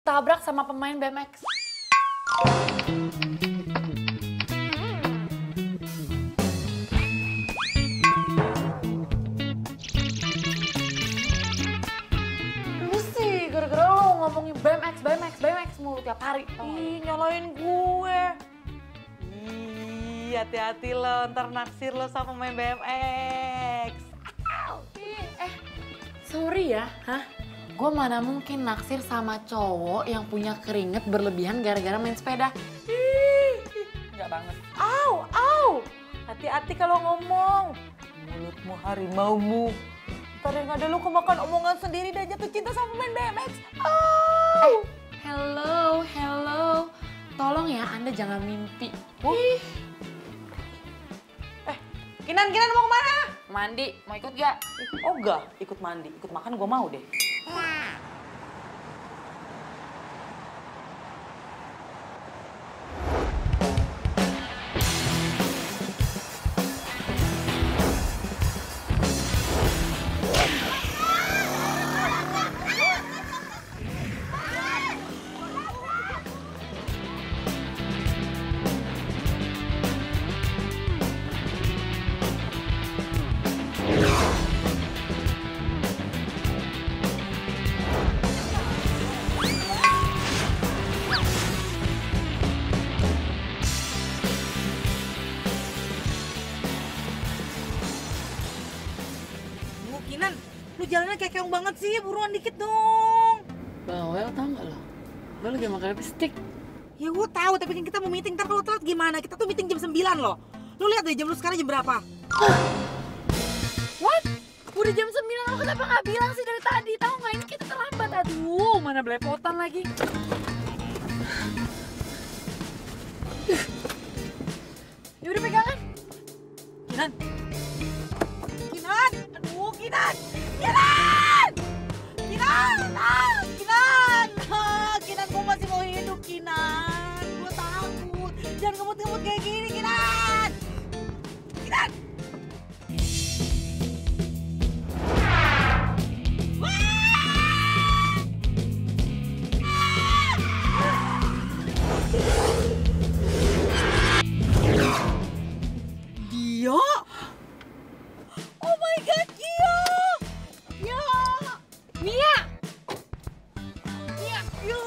tabrak sama pemain BMX. Lu sih gara-gara lo ngomongin BMX mulu tiap hari. Ih, nyalain gue. Ih, hati-hati lo, ntar naksir lo sama main BMX. Sorry ya, gue mana mungkin naksir sama cowok yang punya keringet berlebihan gara-gara main sepeda. Enggak banget. Au. Hati-hati kalau ngomong. Mulutmu harimaumu. Ntar yang ada lu kemakan omongan sendiri dan jatuh cinta sama main BMX. Au. Hello. Tolong ya, Anda jangan mimpi. Kinan mau kemana? Mandi, mau ikut gak? Oh enggak, ikut mandi, ikut makan gue mau deh. Kinan, lu jalannya kayak keong banget sih, buruan dikit dong. Bawel tau gak lo? Lo lagi makan lipstick. Ya gue tahu, tapi kan kita mau meeting, ntar kalau telat gimana? Kita tuh meeting jam 9 loh. Lu lihat deh jam lu sekarang jam berapa? What? Udah jam 9, lo kenapa gak bilang sih dari tadi? Tahu gak ini kita terlambat, aduh mana belepotan lagi. Yaudah pegangan. Kinan, Kinan, gue masih mau hidup, Kinan. Gue takut. Jangan ngebut-ngebut kayak gini, Kinan. Gio? Oh my God, Gio! Ya! Mia! Gio!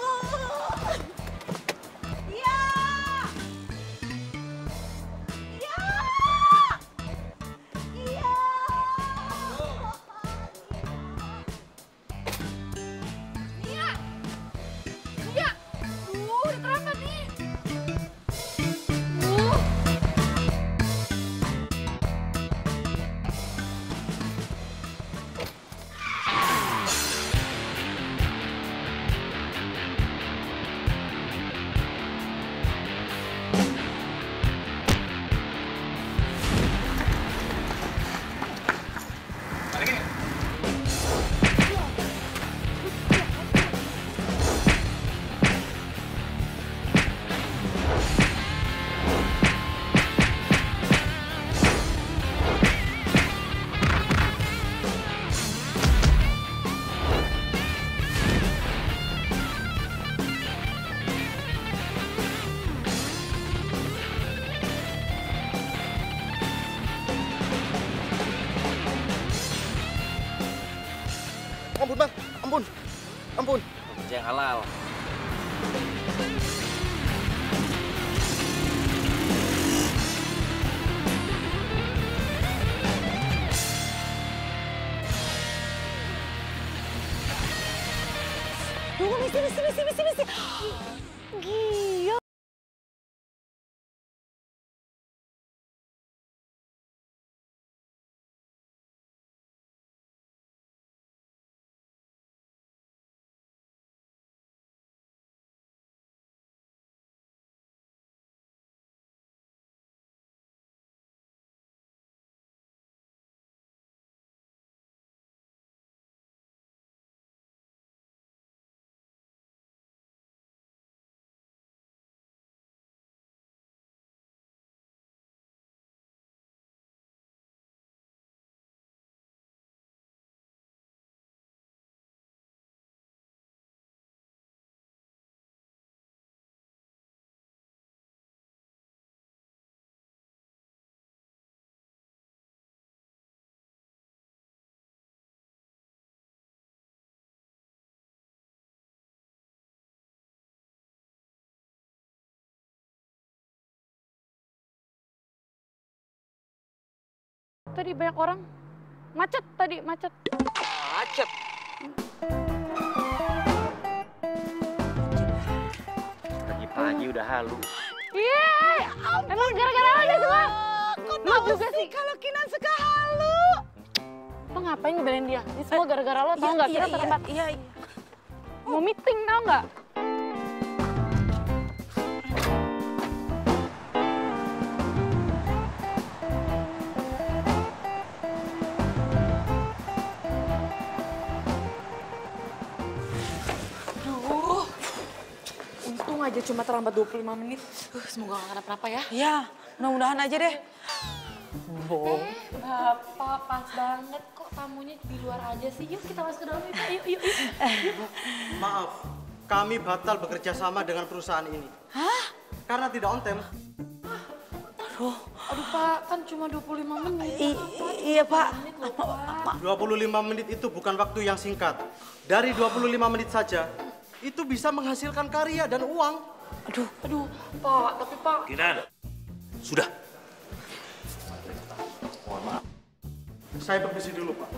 Ya! Ya! Ya! Mia! Udah terlambat nih. Ampun bang, ampun. Kerja yang halal. Tunggu, misi. Gio! tadi banyak orang. Macet tadi, macet. Macet. Pagi-pagi udah halu. Iya, emang gara-gara lo deh semua. Lo juga sih. Kalau Kinan suka halu. Lo ngapain ngebelain dia? Ini semua gara-gara lo, tau nggak? Kita terlambat. Iya. Mau meeting, tau nggak? Untung aja cuma terlambat 25 menit. Semoga gak kenapa-napa ya. Ya, mudah-mudahan aja deh. Bapak pas banget kok tamunya di luar aja sih. Yuk kita masuk ke dalam yuk. Yuk. Maaf, kami batal bekerja sama dengan perusahaan ini. Hah? Karena tidak on time. Aduh Pak, kan cuma 25 menit. Iya Pak. 25 menit itu bukan waktu yang singkat. Dari 25 menit saja, itu bisa menghasilkan karya dan uang. Aduh Pak, tapi Pak. Kinan, sudah. Mohon maaf. Saya permisi dulu, Pak.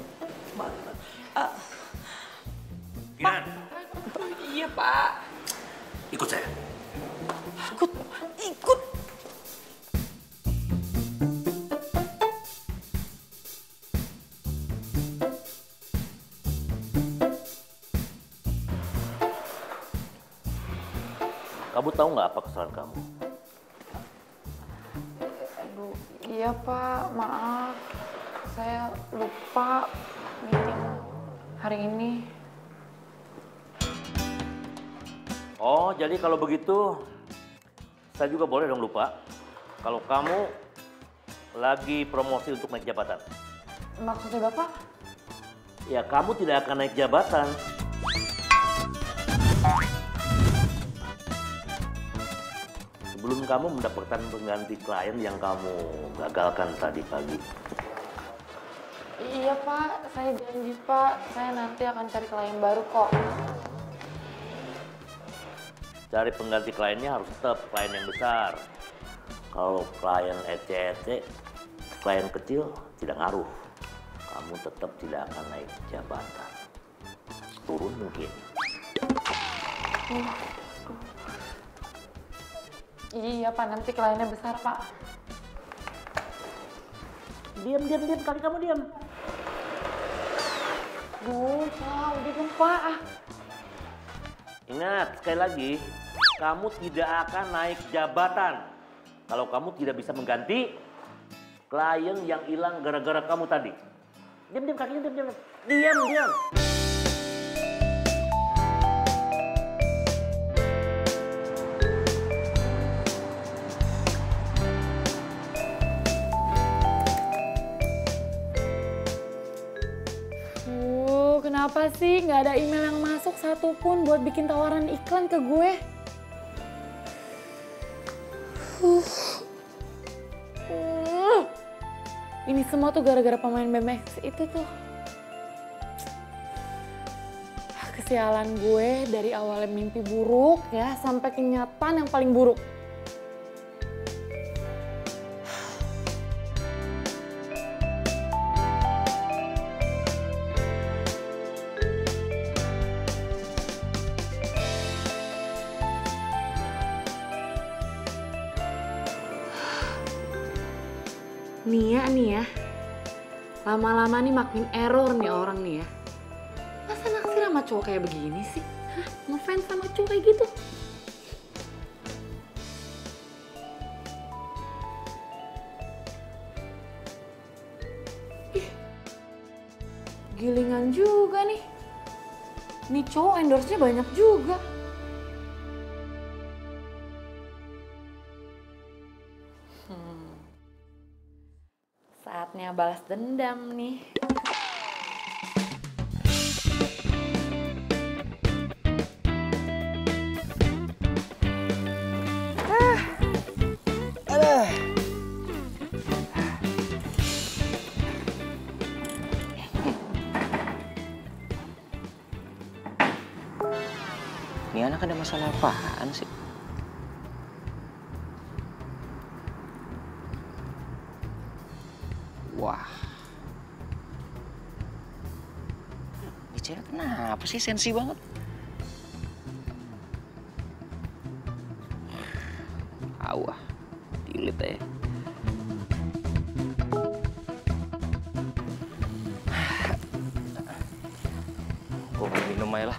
Kinan, Iya Pak. ikut saya. Ikut. Kamu tahu nggak apa kesalahan kamu? Aduh, iya Pak, maaf. Saya lupa meeting hari ini. Oh, jadi kalau begitu, saya juga boleh dong lupa. Kalau kamu lagi promosi untuk naik jabatan. Maksudnya Bapak? Ya, kamu tidak akan naik jabatan. Sebelum kamu mendapatkan pengganti klien yang kamu gagalkan tadi pagi. Iya Pak, saya janji Pak, saya nanti akan cari klien baru kok. Cari pengganti kliennya harus tetap klien yang besar. Kalau klien ece-ece, klien kecil tidak ngaruh. Kamu tetap tidak akan naik jabatan. Turun mungkin. Iya Pak, nanti kliennya besar Pak. Diam, kaki kamu diam. Duh Pak, udah dong Pak. Ingat, sekali lagi, kamu tidak akan naik jabatan. Kalau kamu tidak bisa mengganti klien yang hilang gara-gara kamu tadi. Diam, kakinya diam. Diam. Kenapa sih nggak ada email yang masuk satupun buat bikin tawaran iklan ke gue? Ini semua tuh gara-gara pemain BMX itu tuh. Kesialan gue dari awalnya mimpi buruk ya sampai kenyataan yang paling buruk. Nih ya, lama-lama nih makin error nih orang nih ya. Masa naksir sama cowok kayak begini sih? Hah? Ngefans sama cowok kayak gitu? Ih, gilingan juga nih. Nih cowok endorse-nya banyak juga. Saatnya balas dendam nih. Ini anak ada masalah apaan sih? Wah. cewek kenapa sih sensi banget? Awah, delete aja. Gue mau minum aja lah.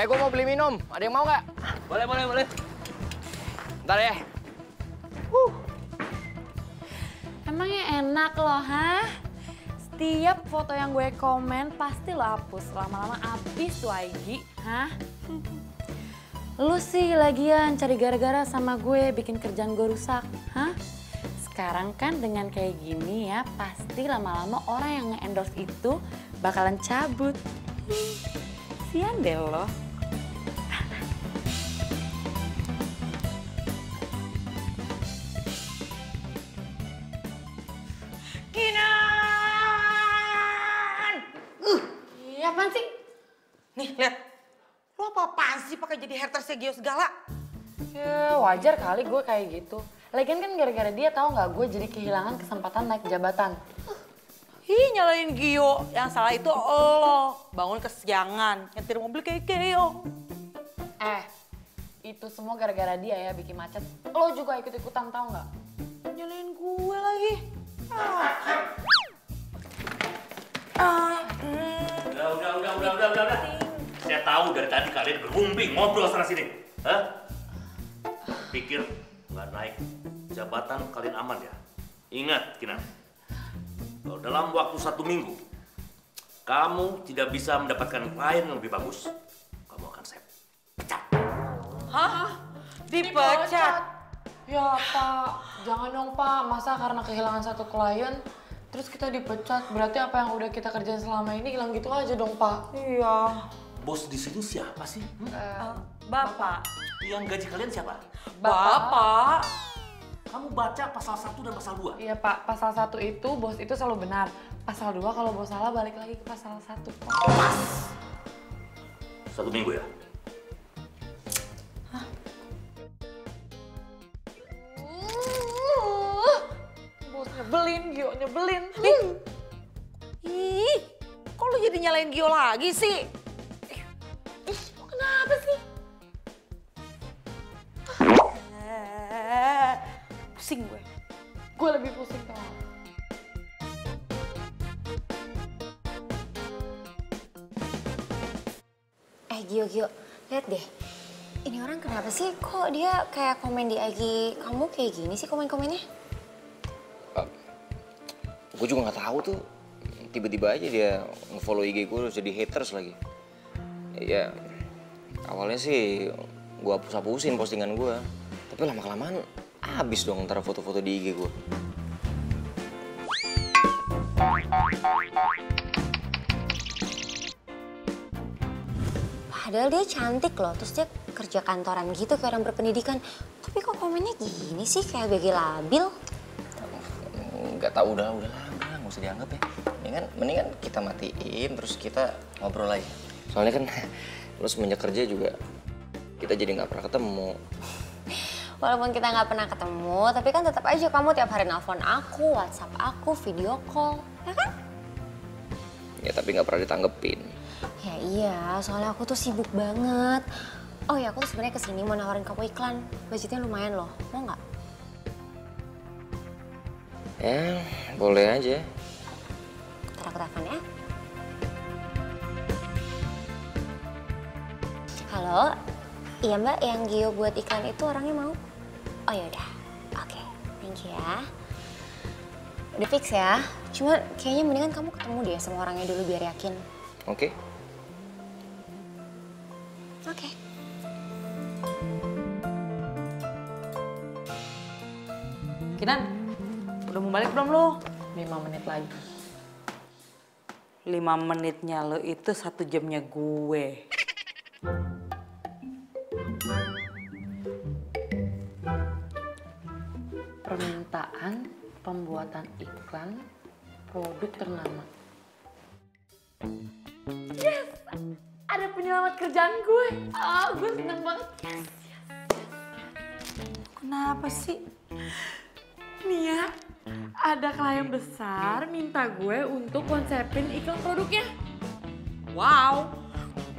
Gue mau beli minum. Ada yang mau nggak? Boleh. Ntar ya. Emangnya enak loh, hah? Setiap foto yang gue komen pasti lo hapus. Lama-lama habis tuh IG, hah? Lu sih lagian cari gara-gara sama gue bikin kerjaan gue rusak, hah? Sekarang kan dengan kayak gini ya, pasti lama-lama orang yang nge-endorse itu bakalan cabut. Sian deh lo. Iya, apaan sih? Nih, lihat. Lo apa-apaan sih pakai jadi hatersnya Gio segala? Ya wajar kali gue kayak gitu. Lagian kan gara-gara dia tahu nggak gue jadi kehilangan kesempatan naik jabatan. Ih, nyalain Gio. Yang salah itu lo. Bangun kesiangan, nyetir mobil kayak Gio. Itu semua gara-gara dia ya bikin macet. Lo juga ikut-ikutan tahu nggak? Nyalain gue lagi. Udah. Saya tahu dari tadi kalian berunding ngobrol sana sini. Hah? Pikir nggak naik jabatan kalian aman ya? Ingat, Kinan. Kalau dalam waktu 1 minggu, kamu tidak bisa mendapatkan klien yang lebih bagus, kamu akan saya pecat. Hah? Dipecat? Ya Pak, jangan dong Pak. Masa karena kehilangan satu klien, terus kita dipecat? Berarti apa yang udah kita kerjain selama ini hilang gitu aja dong Pak. Iya. Bos di sini siapa sih? Bapak. Yang gaji kalian siapa? Bapak. Kamu baca pasal 1 dan pasal 2. Iya Pak, pasal 1 itu bos itu selalu benar. Pasal 2 kalau bos salah balik lagi ke pasal 1 Pak. Pas. 1 minggu ya? Bos nyebelin, Gio nyebelin. Ih, kok lu jadi nyalain Gio lagi sih? Kenapa sih? Pusing gue. Gue lebih pusing tau. Gio, lihat deh. Ini orang kenapa sih kok dia kayak komen di IG kamu kayak gini sih komen-komennya? Gue juga nggak tahu tuh. Tiba-tiba aja dia nge-follow IG gue terus jadi haters lagi. Ya, awalnya sih gue hapus-hapusin postingan gue. Tapi lama-kelamaan habis dong antara foto-foto di IG gue. Padahal dia cantik loh, terus dia kerja kantoran gitu kayak orang berpendidikan. Tapi kok komennya gini sih, kayak BG labil? Nggak tahu, udah nggak usah dianggap ya. Mendingan kita matiin terus kita ngobrol lagi. Soalnya kan lo semenjak kerja juga kita jadi nggak pernah ketemu. Walaupun kita nggak pernah ketemu, tapi kan tetap aja kamu tiap hari nelfon aku, WhatsApp aku, video call, ya kan? Ya tapi nggak pernah ditanggepin. Ya iya, soalnya aku tuh sibuk banget. Oh ya, aku tuh sebenarnya kesini mau nawarin kamu iklan. Budgetnya lumayan loh, mau nggak? Ya, boleh aja. Ntar aku telepon ya. Halo, iya Mbak, yang Gio buat iklan itu orangnya mau? Oh yaudah, oke, thank you ya. Udah fix ya, cuma kayaknya mendingan kamu ketemu deh sama orangnya dulu biar yakin. Oke. Oke. Kinan, udah mau balik belum lo? 5 menit lagi. 5 menitnya lo itu 1 jamnya gue. Permintaan pembuatan iklan produk ternama. Yes! Ada penyelamat kerjaan gue. Gue seneng banget. Yes. Kenapa sih? Nih ya, ada klien besar minta gue untuk konsepin iklan produknya. Wow,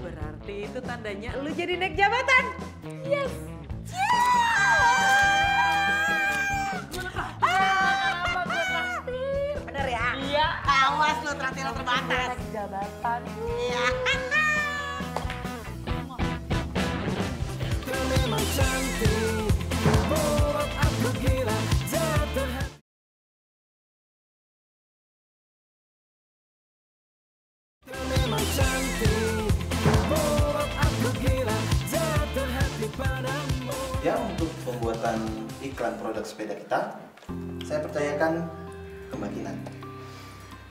Berarti itu tandanya lu jadi naik jabatan. Yes. Bener ya? Iya. Awas lu traktir terbatas. Naik jabatan. Iya. Ya, untuk pembuatan iklan produk sepeda kita, saya percayakan ke Mbak Kinan.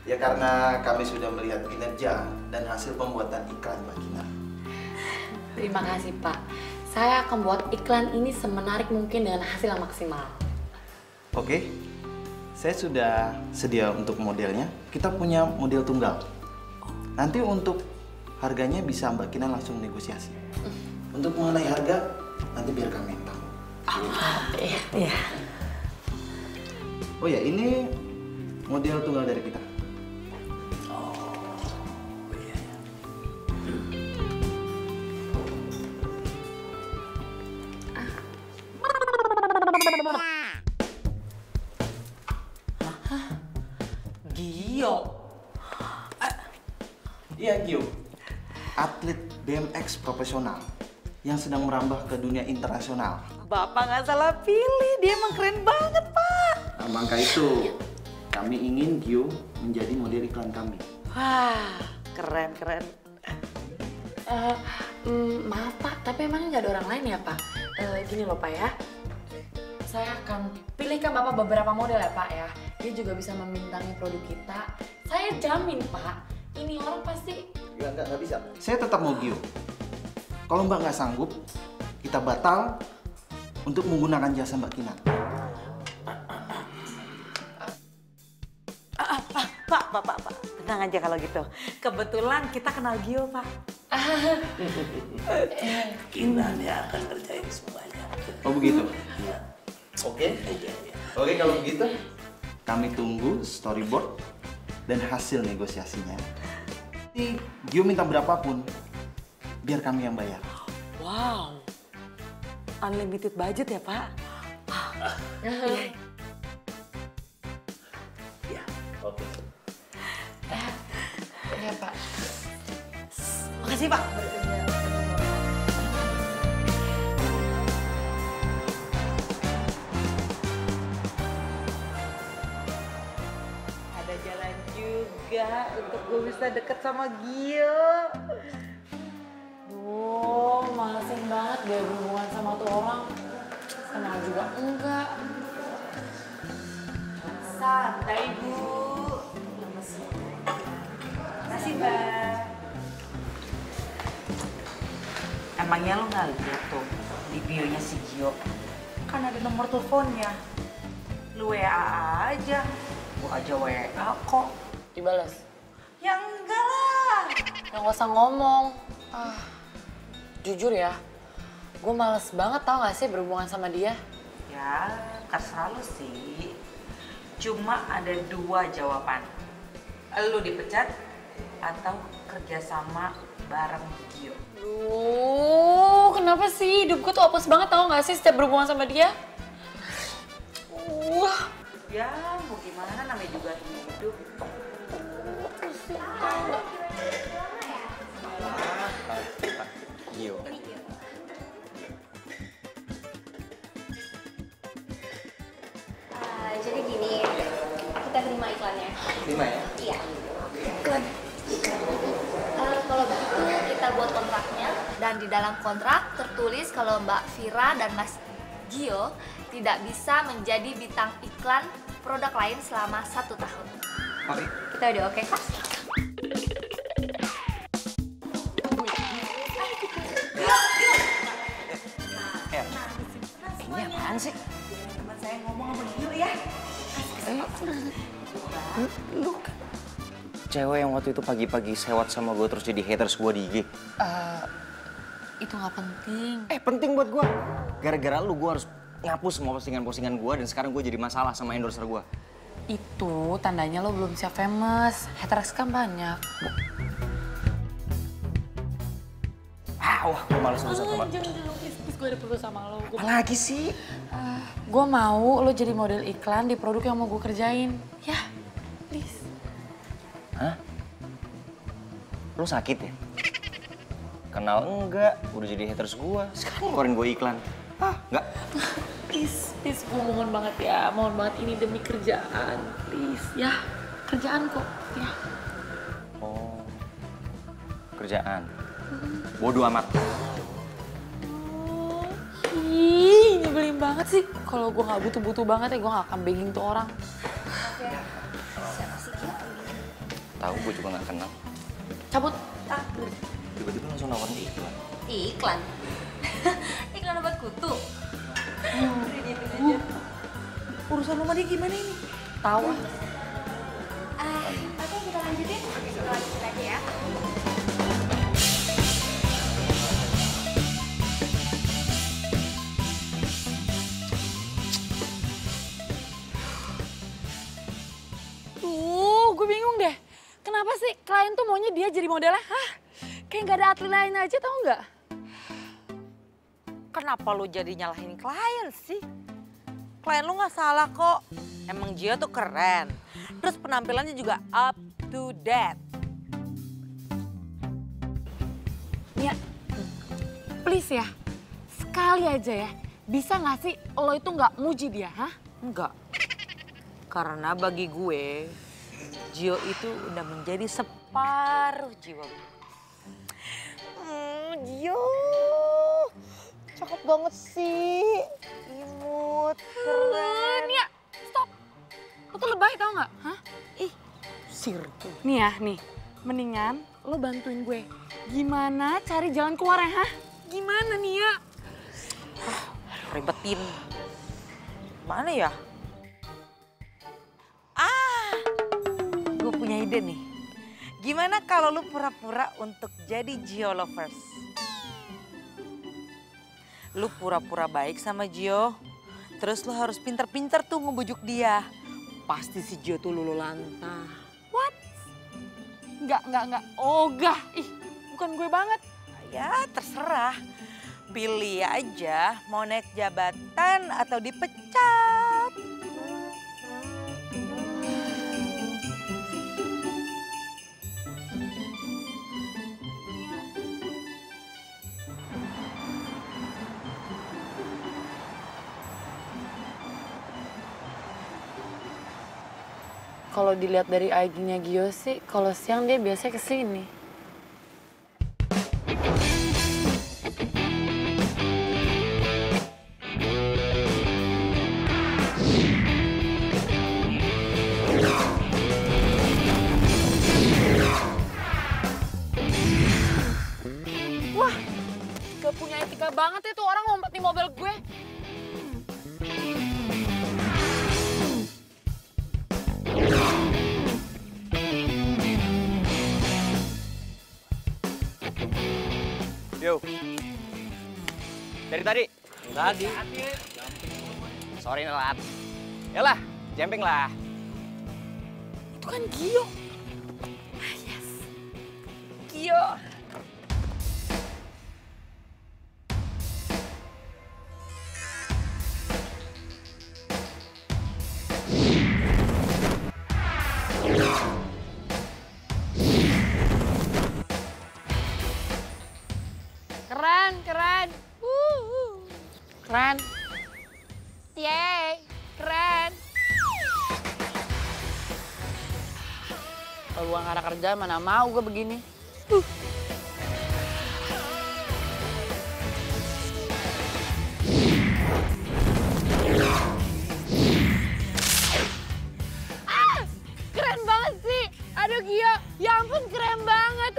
Ya karena kami sudah melihat kinerja dan hasil pembuatan iklan Mbak Kinan. Terima kasih Pak. Saya akan buat iklan ini semenarik mungkin dengan hasil yang maksimal. Oke, saya sudah sedia untuk modelnya. Kita punya model tunggal. Nanti untuk harganya bisa Mbak Kinan langsung negosiasi. Untuk mengenai harga, nanti biar kami yang tahu. Iya. Oh ya, ini model tunggal dari kita. Gio. Iya, Gio. Atlet BMX profesional yang sedang merambah ke dunia internasional. Bapak nggak salah pilih, dia emang keren banget, Pak. Nah, maka itu kami ingin Gio menjadi model iklan kami. Wah, keren. Maaf Pak, tapi emangnya nggak ada orang lain ya Pak? Gini loh Pak ya, saya akan pilihkan Bapak beberapa model ya Pak ya. Dia juga bisa membintangi produk kita. Saya jamin Pak, ini orang pasti... Nggak bisa. Saya tetap mau Gio. Kalau Mbak nggak sanggup, kita batal untuk menggunakan jasa Mbak Kinan. Pak. Tenang aja kalau gitu. Kebetulan kita kenal Gio, Pak. Kinan yang akan kerjain semuanya. Oh begitu? Iya. Oke. Oke, kalau begitu kami tunggu storyboard dan hasil negosiasinya. Nanti Gio minta berapapun, biar kami yang bayar. Wow. Unlimited budget ya, Pak? Ya, oke. Iya Pak. Makasih, Pak. Ada jalan juga untuk gue bisa deket sama Gio. Duh, malesin banget dia berhubungan sama tuh orang. Kenal juga enggak. Santai, Bu. Makasih, Mbak. Emangnya lo nggak lihat tuh di bio-nya si Gio? Kan ada nomor teleponnya. Lu WA aja. Gua aja WA kok. Dibales. Ya enggak lah. Yang gak usah ngomong. Jujur ya, gue males banget tau gak sih berhubungan sama dia. Ya, terserah lu sih. Cuma ada dua jawaban. Lu dipecat atau kerjasama bareng Gio. Duh, kenapa sih hidup gue tuh apes banget tau gak sih setiap berhubungan sama dia? Ya, mau gimana namanya juga hidup. Gio. Jadi gini, kita terima iklannya. Terima ya? Iya. Good. Kalau begitu kita buat kontraknya dan di dalam kontrak tertulis kalau Mbak Vira dan Mas Gio tidak bisa menjadi bintang iklan produk lain selama 1 tahun. Oke. Kita udah oke kan? Ini apaan sih? Teman saya ngomong sama Gio ya. Lu kan cewek yang waktu itu pagi-pagi sewot sama gue terus jadi haters gue di IG. Itu gak penting. Penting buat gue. Gara-gara lu gue harus ngapus semua postingan-postingan gue dan sekarang gue jadi masalah sama endorser gue. Itu tandanya lo belum siap famous. Haters kan banyak. Wah, gue males urusan sama. Jangan, please, gue ada perlu sama lo. Apa lagi sih? Gue mau lo jadi model iklan di produk yang mau gue kerjain. Ya, please. Hah? Lo sakit ya? Kenal enggak, udah jadi haters gue. Sekarang ngeluarin gue iklan. Enggak. Please, gue mohon banget ya. Mohon banget ini demi kerjaan. Please, ya. Kerjaan kok, ya. Oh, kerjaan. Bodoh amat. Ih, nyebelin banget sih. Kalau gue nggak butuh-butuh banget ya, gue nggak akan begging tuh orang. Tahu gue juga nggak kenal. Cabut. Tiba-tiba langsung nawarin iklan. Iklan? Iklan obat kutu? Urusan sama dia gimana ini? Tahu. Oke, kita lanjutin. Kita lanjutin lagi ya. Gue bingung deh. Kenapa sih klien tuh maunya dia jadi modelnya? Hah? Kayak nggak ada atlet lain aja, tau nggak? Kenapa lu jadi nyalahin klien sih? Klien lu nggak salah kok. Emang Gio tuh keren. Terus penampilannya juga up to date. Nia, please ya. Sekali aja ya. Bisa nggak sih lo itu nggak muji dia, hah? Enggak. Karena bagi gue, Gio itu udah menjadi separuh jiwa gue. Gio, cakep banget sih. Imut, keren. Nia, stop. Lo tuh lebay tau nggak? Hah? Ih, sirku. Nih ya, nih. Mendingan lo bantuin gue. Gimana cari jalan keluarnya, hah? Gimana Nia? Ribetin. Mana ya? Gue punya ide nih. Gimana kalau lu pura-pura untuk jadi Gio lovers? Lu pura-pura baik sama Gio, terus lu harus pinter-pinter tuh ngebujuk dia. Pasti si Gio tuh lulu lantah. What? Enggak. Ogah. Ih, bukan gue banget. Ya terserah. Pilih aja mau naik jabatan atau dipecat. Kalau dilihat dari IG-nya Gio sih, kalau siang dia biasanya kesini. Wah, gak punya etika banget ya tuh orang ngumpet di mobil gue. Yo. Dari tadi? Tadi. Sorry nelat. Yalah, jemping lah. Itu kan Gio. Yes. Gio. Keren. Keren. Yeay, keren. Kalau gua nggak ada kerjaan mana mau gue begini. Keren banget sih. Aduh Gio, ya ampun keren banget.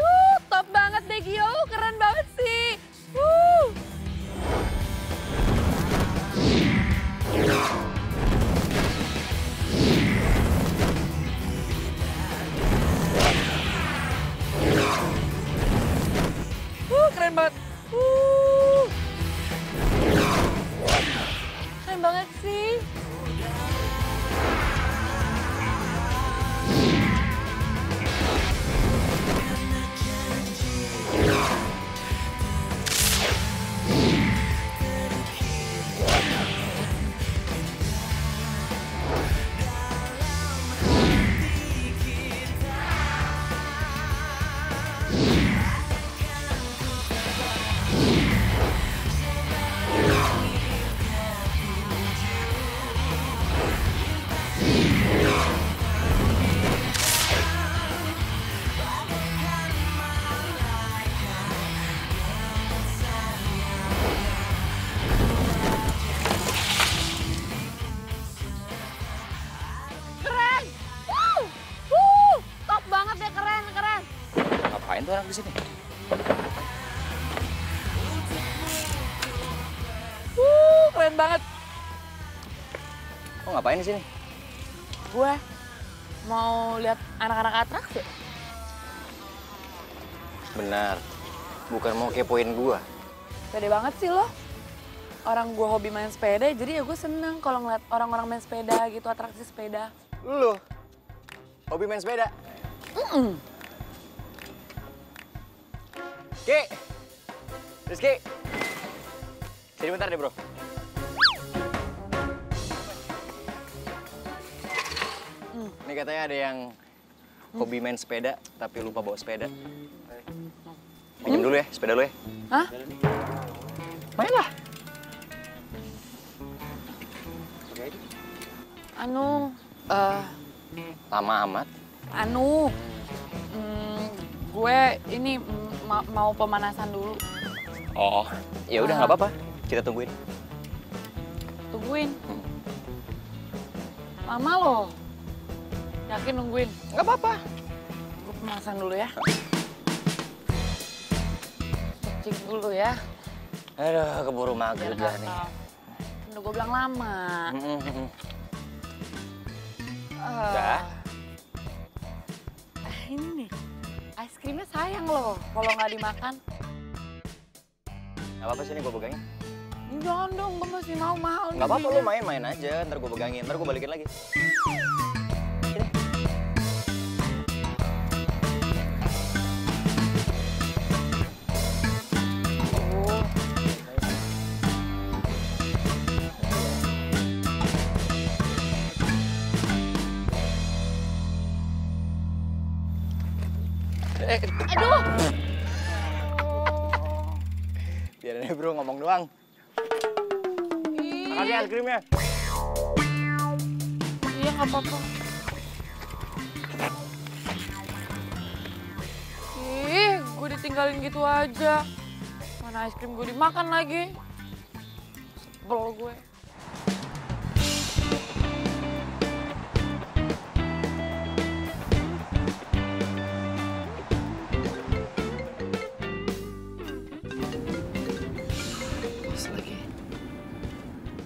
Top banget deh Gio, keren banget sih. Keren banget. Keren banget sih. Ngapain tuh anak di sini? Keren banget. Lo ngapain di sini? Gue mau lihat anak-anak atraksi. Benar. Bukan mau kepoin gua. Pede banget sih lo. Orang gue hobi main sepeda, jadi ya gue seneng kalau ngeliat orang-orang main sepeda gitu, atraksi sepeda. Lu hobi main sepeda? Ki, Rizky, sini bentar deh bro. Ini katanya ada yang hobi main sepeda tapi lupa bawa sepeda. Pinjam dulu ya sepeda lu ya. Hah? Main lah. Lama amat. Gue ini mau pemanasan dulu. Oh, ya udah nggak apa-apa. Kita tungguin. Tungguin. Lama loh. Yakin nungguin? Nggak apa-apa. Gue pemanasan dulu ya. Cek dulu ya. Aduh, keburu maghrib lah nih. Udah gue bilang lama. Udah. Ini nih, es krimnya sayang loh kalau nggak dimakan. Nggak apa-apa sih, ini gue pegangin. Jangan dong, gue masih mau mahal. Nggak apa-apa, lu main-main aja. Ntar gue pegangin, ntar gue balikin lagi. Sini. Aduh! Biarin aja bro, ngomong doang. Makasih es krimnya. Iya, nggak apa-apa. Ih, gue ditinggalin gitu aja. Mana es krim gue dimakan lagi. Sebel gue.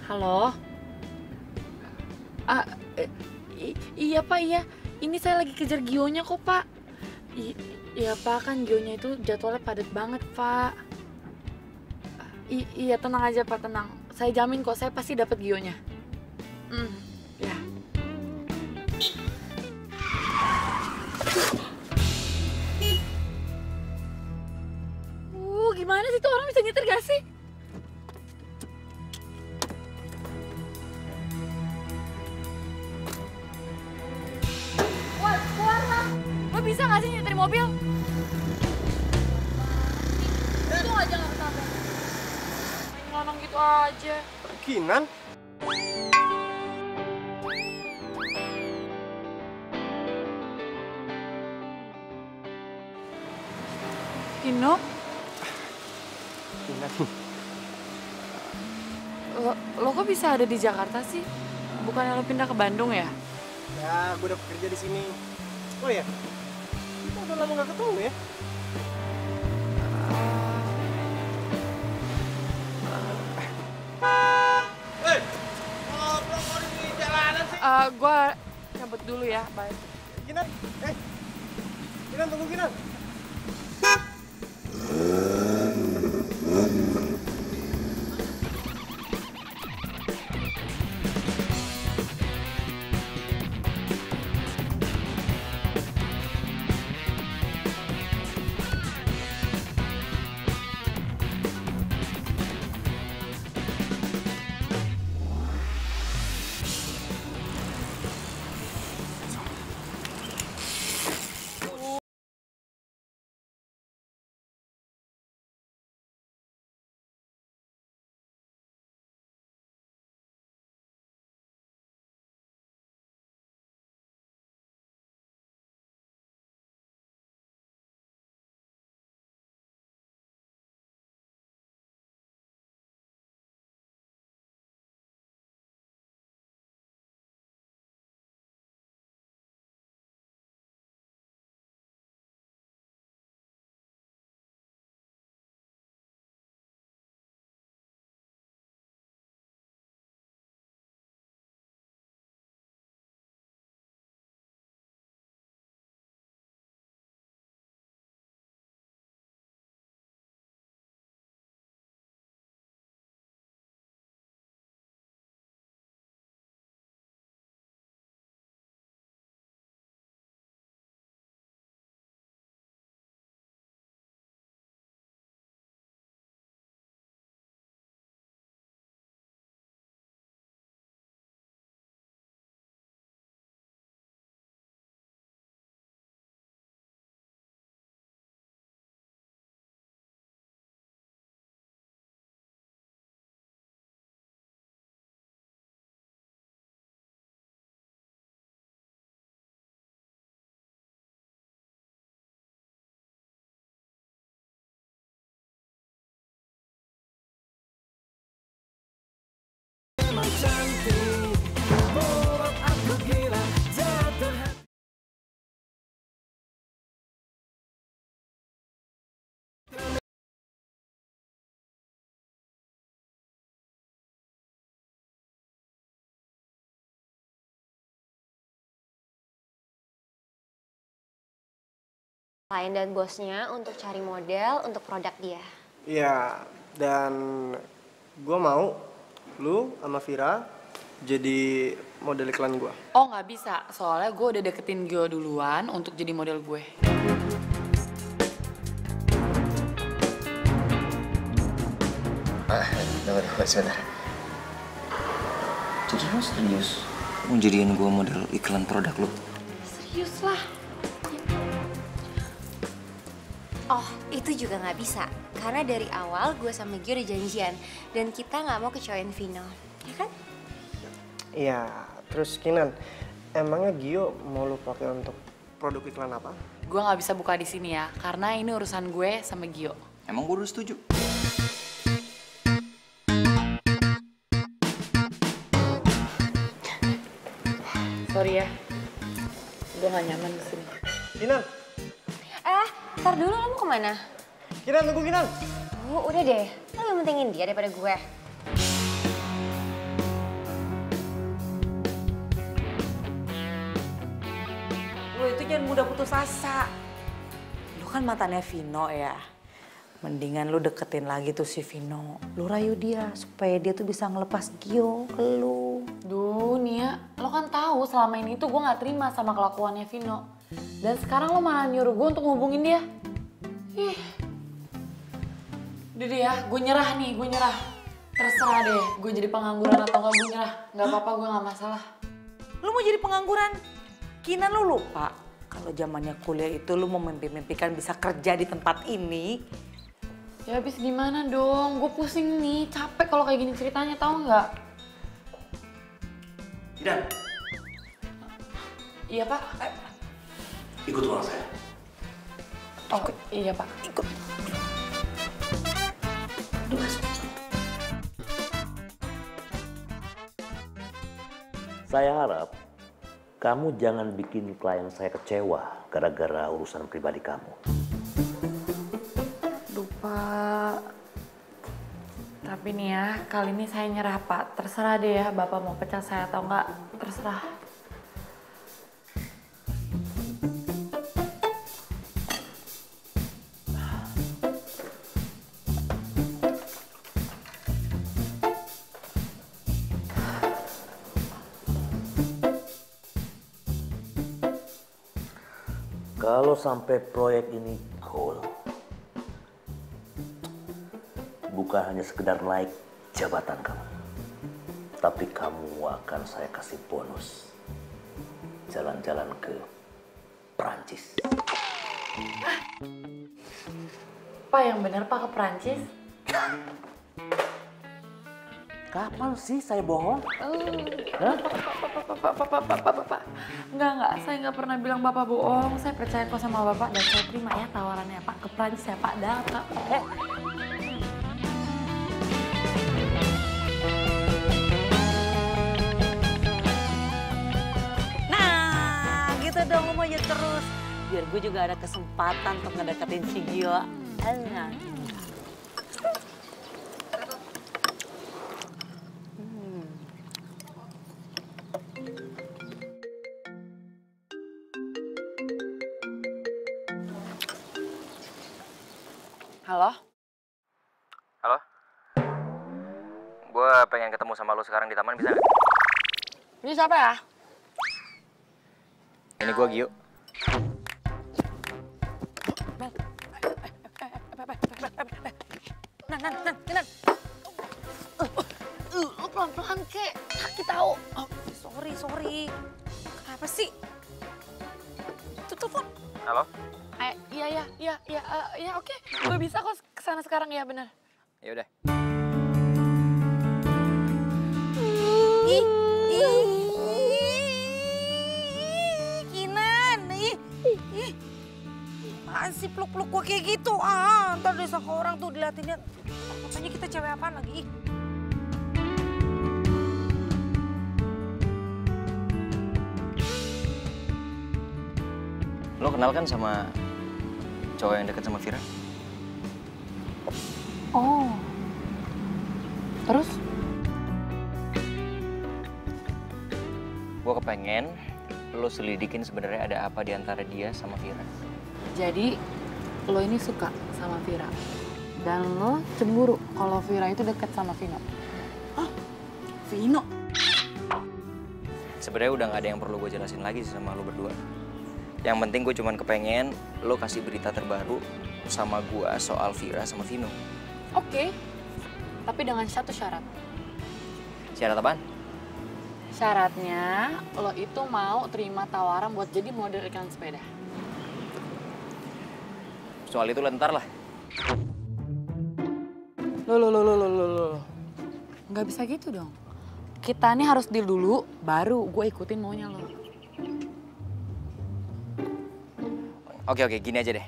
Halo? Iya Pak, iya. Ini saya lagi kejar Gionya kok Pak. Iya Pak, kan Gionya itu jadwalnya padat banget Pak. Iya tenang aja Pak, tenang. Saya jamin kok, saya pasti dapat Gionya. Ya. Gimana sih tuh orang bisa nyetir gak sih? Lo bisa gak sih nyetir mobil? Itu aja gak ketabrak. Ngelonong gitu aja. Kinan? Kino? Kinan. Lo kok bisa ada di Jakarta sih? Bukannya lo pindah ke Bandung ya? Ya, gue udah bekerja di sini. Oh ya, kita udah lama gak ketemu ya? Gue cabut dulu ya, bye. Kinan, Kinan tunggu Kinan. Klien dan bosnya untuk cari model untuk produk dia. Iya, dan gue mau lu sama Vira jadi model iklan gue. Oh nggak bisa, soalnya gue udah deketin Gio duluan untuk jadi model gue. Tunggu sebentar. Jadi lu serius mau jadiin gue model iklan produk lu? Serius lah. Oh, itu juga nggak bisa. Karena dari awal gue sama Gio udah janjian. Dan kita nggak mau kecewain Vino. Ya kan? Iya, terus Kinan, emangnya Gio mau lu pakai untuk produk iklan apa? Gue nggak bisa buka di sini ya, karena ini urusan gue sama Gio. Emang gue udah setuju. Sorry ya, gue nggak nyaman di sini. Kinan, Ntar dulu lo mau kemana? Kinan tunggu Kinan. Udah deh, lo lebih pentingin dia daripada gue. Lo itu jangan mudah putus asa. Lo kan mantannya Vino ya. Mendingan lo deketin lagi tuh si Vino. Lo rayu dia supaya dia tuh bisa ngelepas Gio ke lo. Duh Nia, lo kan tahu selama ini tuh gue gak terima sama kelakuannya Vino. Dan sekarang lo malah nyuruh gue untuk ngubungin dia. Ih. Udah deh ya, gue nyerah nih, gue nyerah. Terserah deh, gue jadi pengangguran atau enggak, gue nyerah. Gak apa-apa, gue gak masalah. Lo mau jadi pengangguran? Kinan lo lupa kalau zamannya kuliah itu lo mau mimpi-mimpikan bisa kerja di tempat ini. Ya habis gimana dong, gue pusing nih, capek kalau kayak gini ceritanya, tau nggak? Tidak. Iya Pak. Ikut ruang saya. Oh iya Pak, ikut. Saya harap kamu jangan bikin klien saya kecewa gara-gara urusan pribadi kamu. Lupa. Tapi nih ya, kali ini saya nyerah Pak. Terserah deh ya, Bapak mau pecat saya atau enggak, terserah. Kalau sampai proyek ini goal, bukan hanya sekedar naik jabatan kamu, tapi kamu akan saya kasih bonus jalan-jalan ke Perancis. Pak yang bener Pak ke Perancis? Kapan sih saya bohong? Bapak. Enggak, saya nggak pernah bilang Bapak bohong. Saya percaya kok sama Bapak dan saya terima ya tawarannya Pak ke Perancis ya Pak. Dah Pak. Nah, gitu dong lo maju terus. Biar gue juga ada kesempatan untuk ngedeketin si Gio. Enak. Halo? Halo? Gue pengen ketemu sama lo sekarang di taman, bisa nggak? Ini siapa ya? Ini gue Gio. Nan. Lo pelan-pelan kek, sakit tau. Oh, sorry. Kenapa sih? Tuh telepon. Halo? Iya oke. Gue bisa kok kesana sekarang ya bener. Ya udah. Kinan, apaan sih peluk-peluk gue kayak gitu? Ntar disangka orang tuh diliatinnya. Makanya kita cewek apaan lagi? Lo kenal kan sama cowok yang deket sama Vira? Oh. Terus? Gue kepengen lo selidikin sebenarnya ada apa di antara dia sama Vira. Jadi lo ini suka sama Vira. Dan lo cemburu kalau Vira itu deket sama Vino. Vino. Sebenarnya udah nggak ada yang perlu gue jelasin lagi sih sama lo berdua. Yang penting gue cuman kepengen lo kasih berita terbaru sama gue soal Vira sama Vino. Oke, tapi dengan satu syarat. Syarat apaan? Syaratnya lo itu mau terima tawaran buat jadi model iklan sepeda. Soal itu lentar lah. Loh. Nggak bisa gitu dong. Kita nih harus deal dulu, baru gue ikutin maunya lo. Oke, gini aja deh.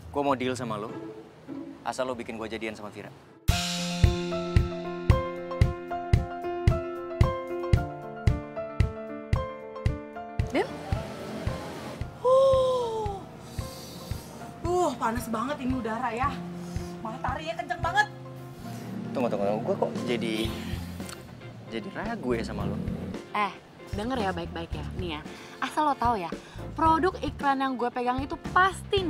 Gue mau deal sama lo, asal lo bikin gue jadian sama Vira. Deal? Panas banget ini udara ya. Mataharinya kenceng banget. Tunggu. Gue kok jadi ragu ya sama lo. Denger ya baik-baik ya. Nih ya, asal lo tahu ya, produk iklan yang gue pegang itu pasti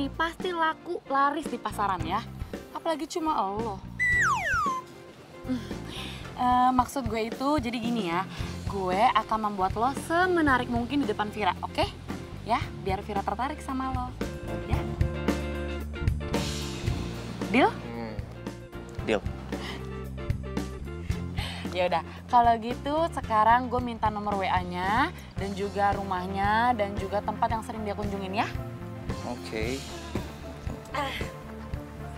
laku laris di pasaran ya. Apalagi cuma lo. Maksud gue itu jadi gini ya, gue akan membuat lo semenarik mungkin di depan Vira, oke? Ya, biar Vira tertarik sama lo. Ya? Deal? Deal. Ya udah, kalau gitu sekarang gue minta nomor WA-nya dan juga rumahnya dan juga tempat yang sering dia kunjungin ya. Oke.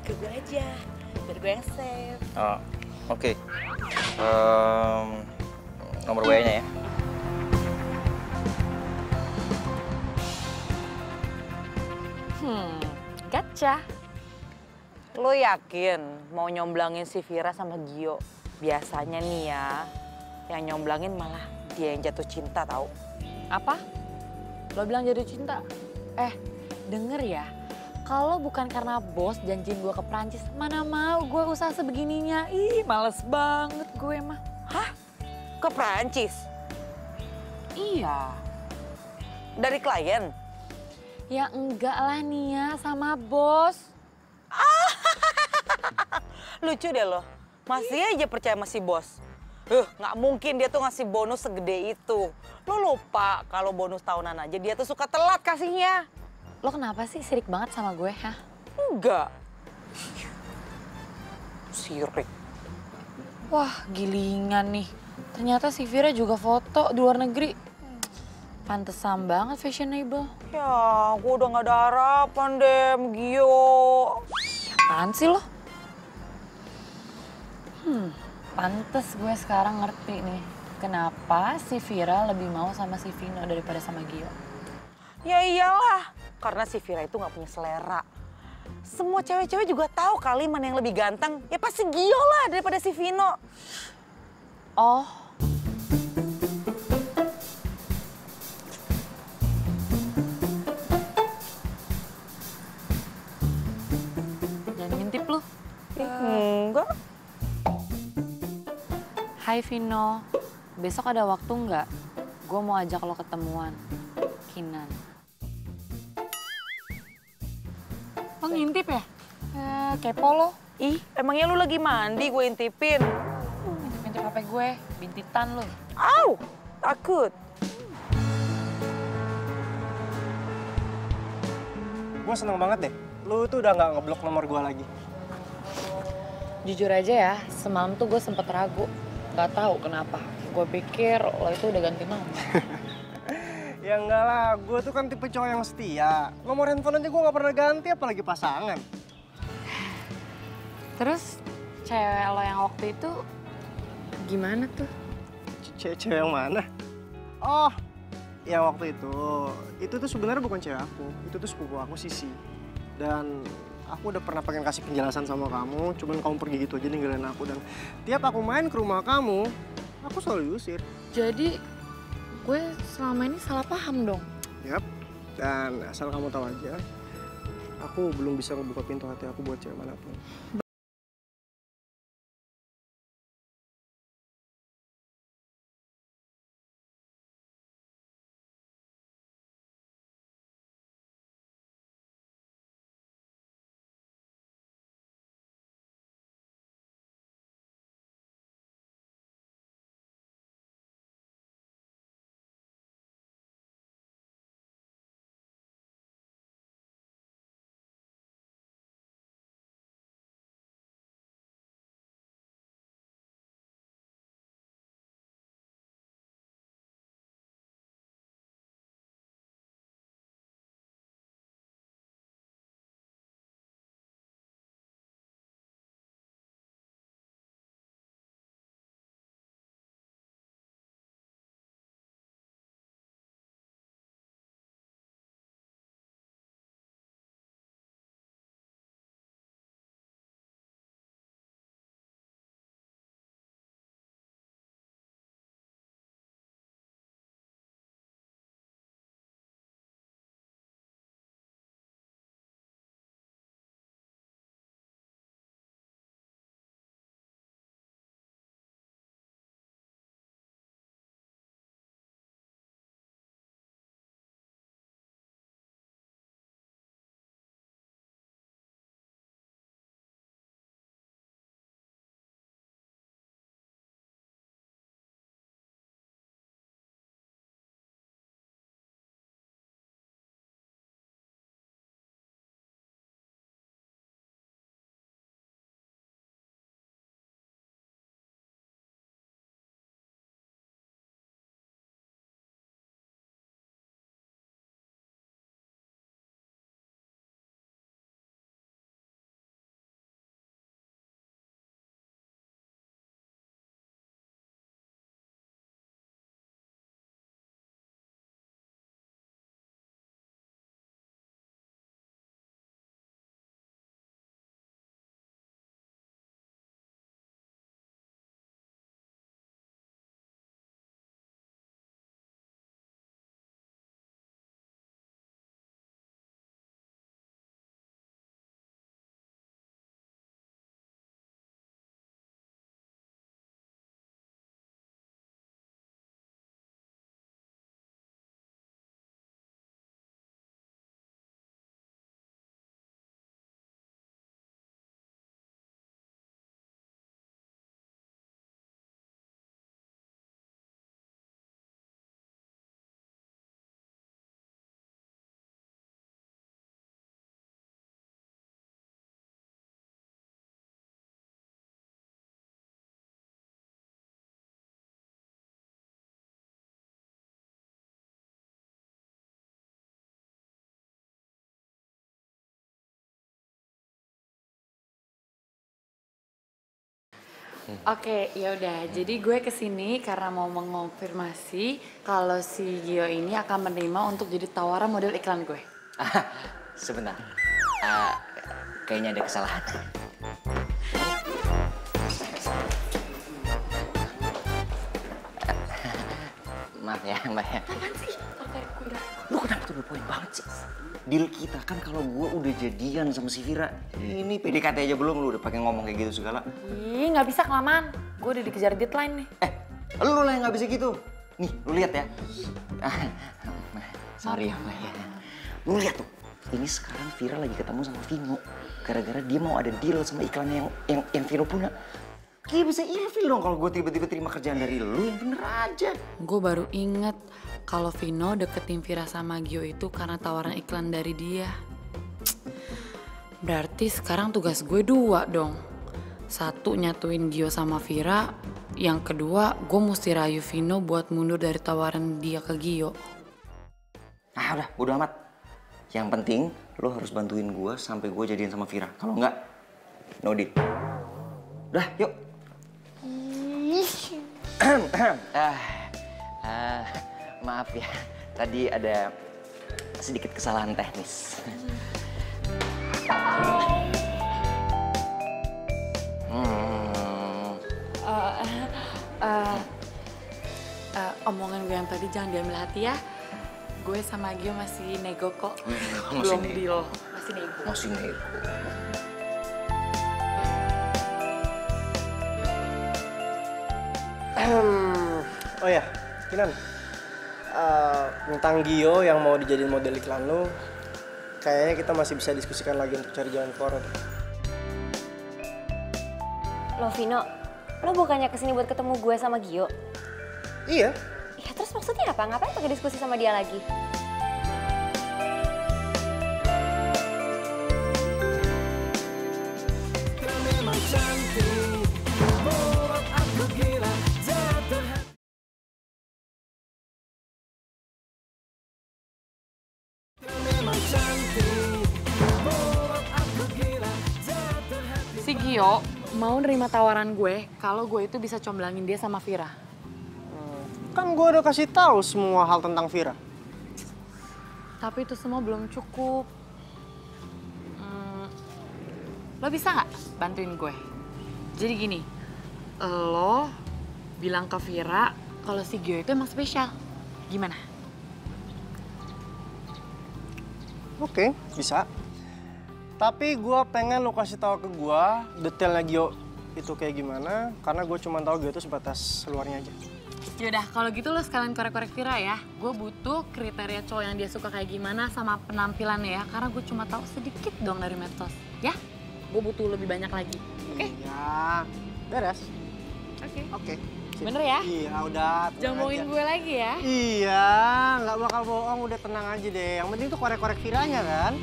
Ke gue aja, biar gue yang save. Oke. Nomor WA-nya ya. Gotcha. Lo yakin mau nyomblangin si Vira sama Gio? Biasanya nih ya, yang nyomblangin malah dia yang jatuh cinta tahu. Apa? Lo bilang jatuh cinta? Denger ya, kalau bukan karena bos janjiin gue ke Prancis, mana mau gue usaha sebegininya. Ih, males banget gue mah. Hah? Ke Prancis? Iya. Dari klien? Ya enggak lah Nia, sama bos. Lucu deh lo, masih aja percaya sama si bos. Nggak mungkin dia tuh ngasih bonus segede itu. Lo lupa kalau bonus tahunan aja dia tuh suka telat kasihnya. Lo kenapa sih sirik banget sama gue, hah? Enggak. Sirik. Wah, gilingan nih. Ternyata si Vira juga foto di luar negeri. Pantesan banget fashionable. Ya, gue udah nggak ada harapan deh, Gio. Apaan sih lo? Pantes gue sekarang ngerti nih. Kenapa si Vira lebih mau sama si Vino daripada sama Gio. Ya iyalah, karena si Vira itu nggak punya selera. Semua cewek-cewek juga tahu kali mana yang lebih ganteng. Ya pasti Gio lah daripada si Vino. Oh. Jangan ngintip lu. Enggak. Hai Vino, besok ada waktu nggak? Gue mau ajak lo ketemuan. Kinan. Lo ngintip ya? Kepo lo. Ih, emangnya lu lagi mandi gue intipin? Ngintip HP gue, bintitan lo. Au, takut. Gue seneng banget deh. Lu tuh udah nggak ngeblok nomor gue lagi. Jujur aja ya, semalam tuh gue sempet ragu. Gak tahu kenapa. Gue pikir lo itu udah ganti nomor. Ya enggak lah, gue tuh kan tipe cowok yang setia. Nomor handphone aja gue nggak pernah ganti, apalagi pasangan. Terus cewek lo yang waktu itu gimana tuh? Cewek yang mana? Oh, yang waktu itu tuh sebenarnya bukan cewek aku. Itu tuh sepupu aku, Sisi. Dan aku udah pernah pengen kasih penjelasan sama kamu, cuman kamu pergi gitu aja ninggalin aku. Dan tiap aku main ke rumah kamu, aku selalu diusir. Jadi gue selama ini salah paham dong? Yap, dan asal kamu tahu aja, aku belum bisa ngebuka pintu hati aku buat cewek manapun. Oke, ya udah. Jadi gue kesini karena mau mengonfirmasi kalau si Gio ini akan menerima untuk jadi tawaran model iklan gue. Sebentar. Kayaknya ada kesalahan. Maaf ya, Mbak ya. Lu kenapa tuh poin banget sih? Deal kita kan kalau gue udah jadian sama si Vira. Ini PDKT aja belum, lu udah pakai ngomong kayak gitu segala. Ih, nggak bisa kelamaan. Gue udah dikejar deadline nih. Lu lah yang nggak bisa gitu. Nih, lu lihat ya. Sorry ya, Mbak ya. Lu lihat tuh. Ini sekarang Vira lagi ketemu sama Vino. Gara-gara dia mau ada deal sama iklan yang Vino punya. Kayak bisa ilfil dong kalau gue tiba-tiba terima kerjaan dari lu, yang bener aja. Gue baru inget kalau Vino deketin Vira sama Gio itu karena tawaran iklan dari dia. Berarti sekarang tugas gue 2 dong. 1 nyatuin Gio sama Vira. Yang kedua, gue mesti rayu Vino buat mundur dari tawaran dia ke Gio. Ah udah, bodo amat. Yang penting lo harus bantuin gue sampai gue jadian sama Vira. Kalau enggak, no deal. Udah, yuk. Maaf ya, tadi ada sedikit kesalahan teknis. Omongan gue yang tadi jangan diambil hati ya. Gue sama Gio masih nego kok. Masih Belum nego. deal. Masih nego. Masih nego. Oh ya, Kinan. Tentang Gio yang mau dijadiin model iklan lu, kayaknya kita masih bisa diskusikan lagi untuk cari jalan keluar. Lo Vino, lo bukannya kesini buat ketemu gue sama Gio? Iya. Ya terus maksudnya apa? Ngapain pakai diskusi sama dia lagi? Si Gio mau nerima tawaran gue kalau gue itu bisa comblangin dia sama Vira. Kan gue udah kasih tahu semua hal tentang Vira. Tapi itu semua belum cukup. Lo bisa nggak bantuin gue? Jadi gini, lo bilang ke Vira kalau si Gio itu emang spesial. Gimana? Oke, bisa. Tapi gue pengen lo kasih tahu ke gue detailnya Gio itu kayak gimana, karena gue cuma tahu Gio itu sebatas luarnya aja. Yaudah, kalau gitu lo sekalian korek-korek Vira ya. Gue butuh kriteria cowok yang dia suka kayak gimana sama penampilannya ya. Karena gue cuma tahu sedikit dong dari medsos. Ya, gue butuh lebih banyak lagi. Oke? Iya, beres. Oke. Oke. sip. Bener ya? Iya, udah. Jangan bohongin gue lagi ya. Iya, nggak bakal bohong, udah tenang aja deh. Yang penting tuh korek-korek Viranya kan.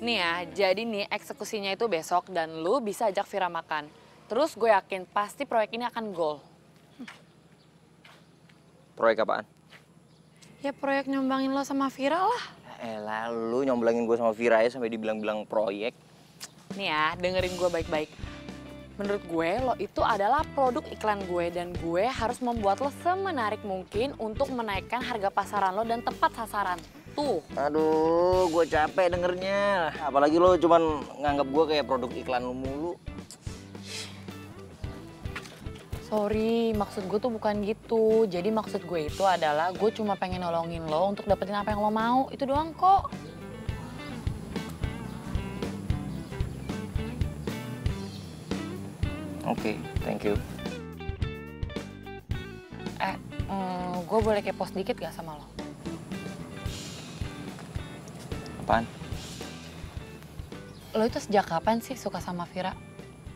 Nih ya, jadi nih eksekusinya itu besok dan lu bisa ajak Vira makan. Terus gue yakin pasti proyek ini akan goal. Proyek apaan? Ya proyek nyombangin lo sama Vira lah. Elah, lu nyomblangin gue sama Vira ya sampai dibilang-bilang proyek. Nih ya, dengerin gue baik-baik. Menurut gue, lo itu adalah produk iklan gue dan gue harus membuat lo semenarik mungkin untuk menaikkan harga pasaran lo dan tepat sasaran. Tuh. Aduh, gue capek dengernya. Apalagi lo cuman nganggap gue kayak produk iklan lu mulu. Sorry, maksud gue tuh bukan gitu. Jadi maksud gue itu adalah gue cuma pengen nolongin lo untuk dapetin apa yang lo mau. Itu doang kok. Oke, thank you. Gue boleh kepo sedikit gak sama lo? Apaan? Lo itu sejak kapan sih suka sama Vira?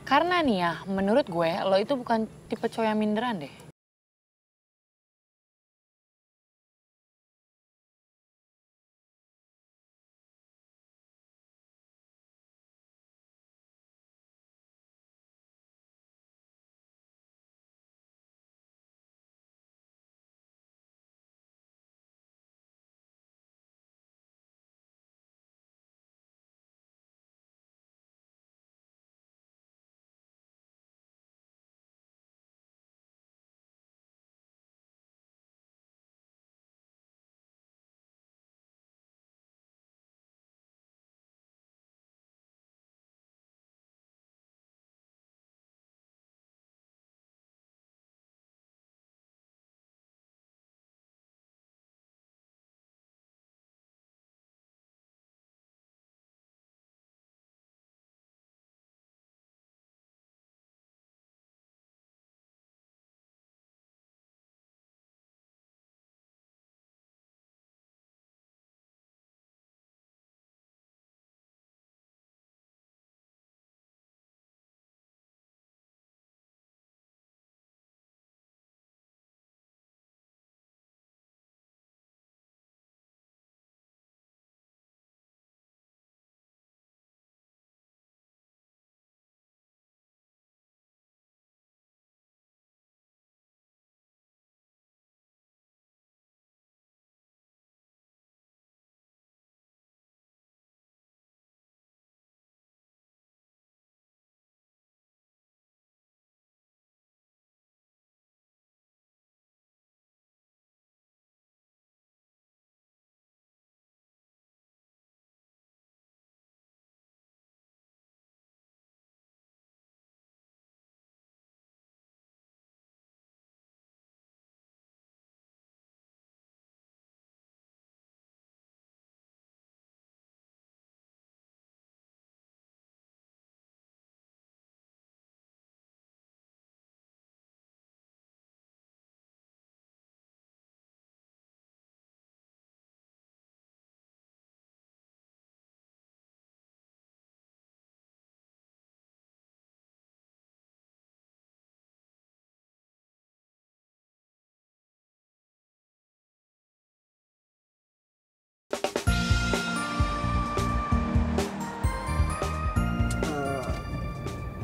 Karena nih ya, menurut gue lo itu bukan tipe cowok yang minderan deh.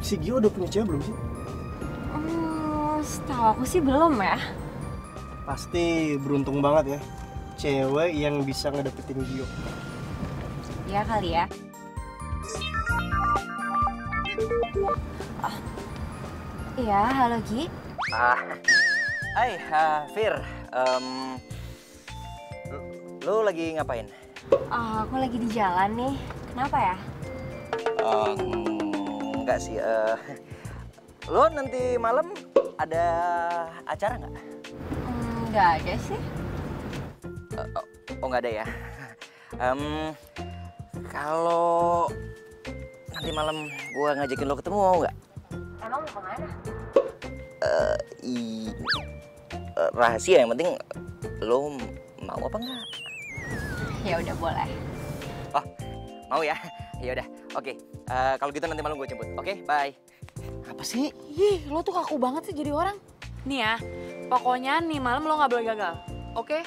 si Gio udah punya cewek belum sih? Setahu aku sih belum ya. Pasti beruntung banget ya. Cewek yang bisa ngedapetin Gio. Ya kali ya. Iya, halo Gi. Hai, Fir. Lu lagi ngapain? Aku lagi di jalan nih. Kenapa ya? Enggak sih. Lo nanti malam ada acara nggak? Nggak ada sih. Oh, nggak ada ya. Kalau nanti malam gua ngajakin lo ketemu mau nggak? Emang mau kemana? Rahasia, yang penting lo mau apa enggak? Ya udah boleh. Oh, mau ya? Ya udah. Oke. Kalau gitu nanti malam gue jemput. Oke, bye. Apa sih? Ih, lo tuh kaku banget sih jadi orang. Nih ya, pokoknya nih malam lo nggak boleh gagal, oke?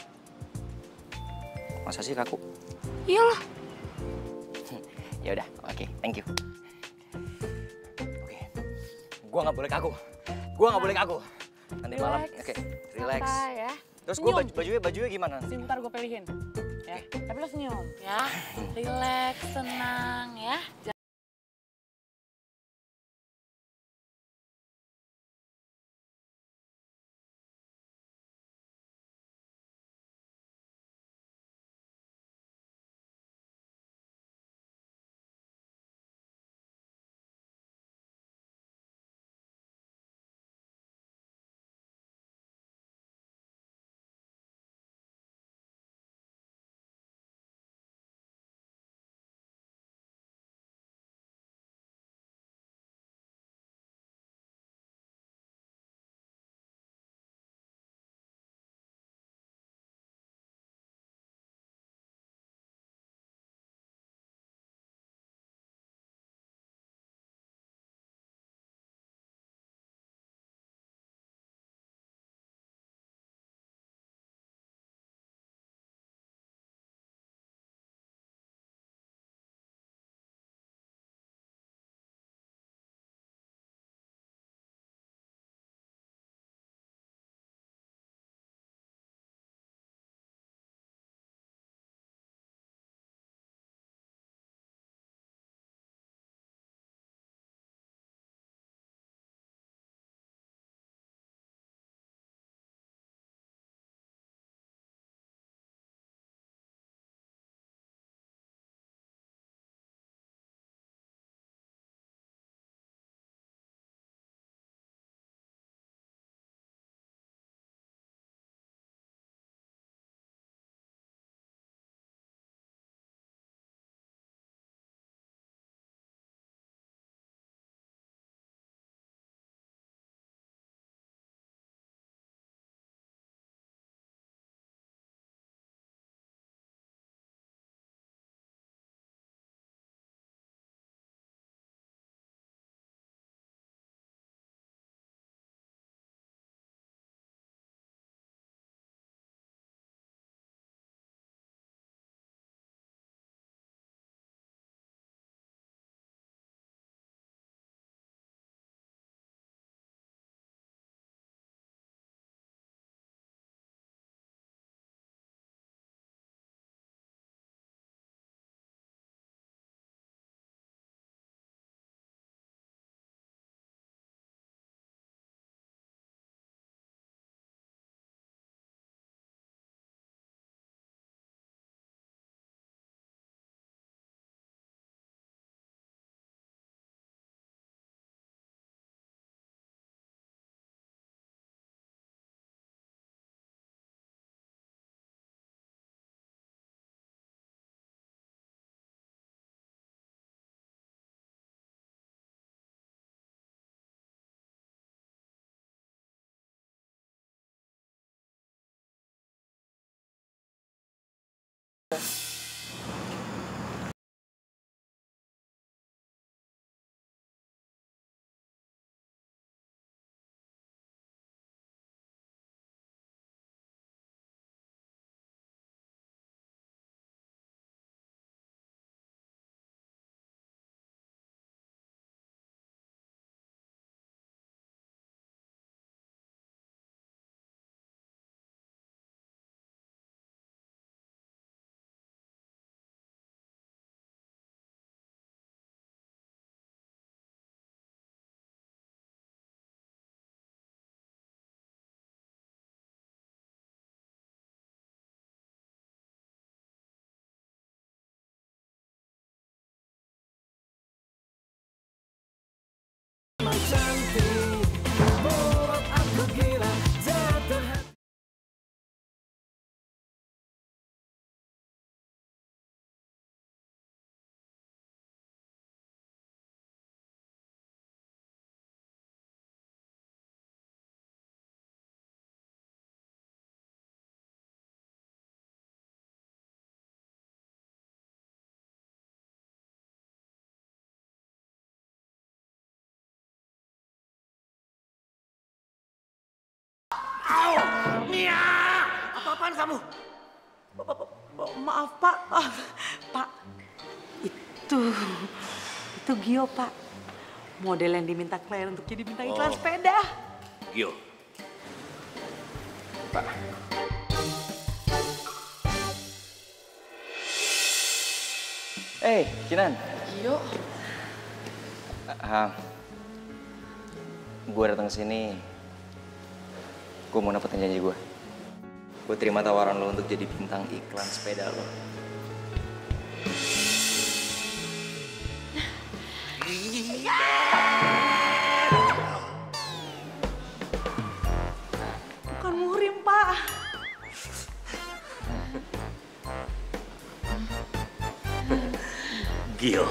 Masa sih kaku? Iyalah. Ya udah, oke, thank you. Oke. Gua nggak boleh kaku. Gua nggak boleh kaku. Nanti malam, oke, relax. Santai ya. Terus gua Senyum. bajunya gimana? Sebentar gue pilihin. Ya, tapi lo senyum ya. Relax, tenang ya. Apaan kamu? Maaf Pak, Pak, itu Gio Pak, model yang diminta klien untuk jadi bintang iklan sepeda. Gio. Pak. Kinan. Gio. Gue datang ke sini, gue mau dapetin janji gue. Gue terima tawaran lo untuk jadi bintang iklan sepeda lo. Bukan muhrim Pak. Gio.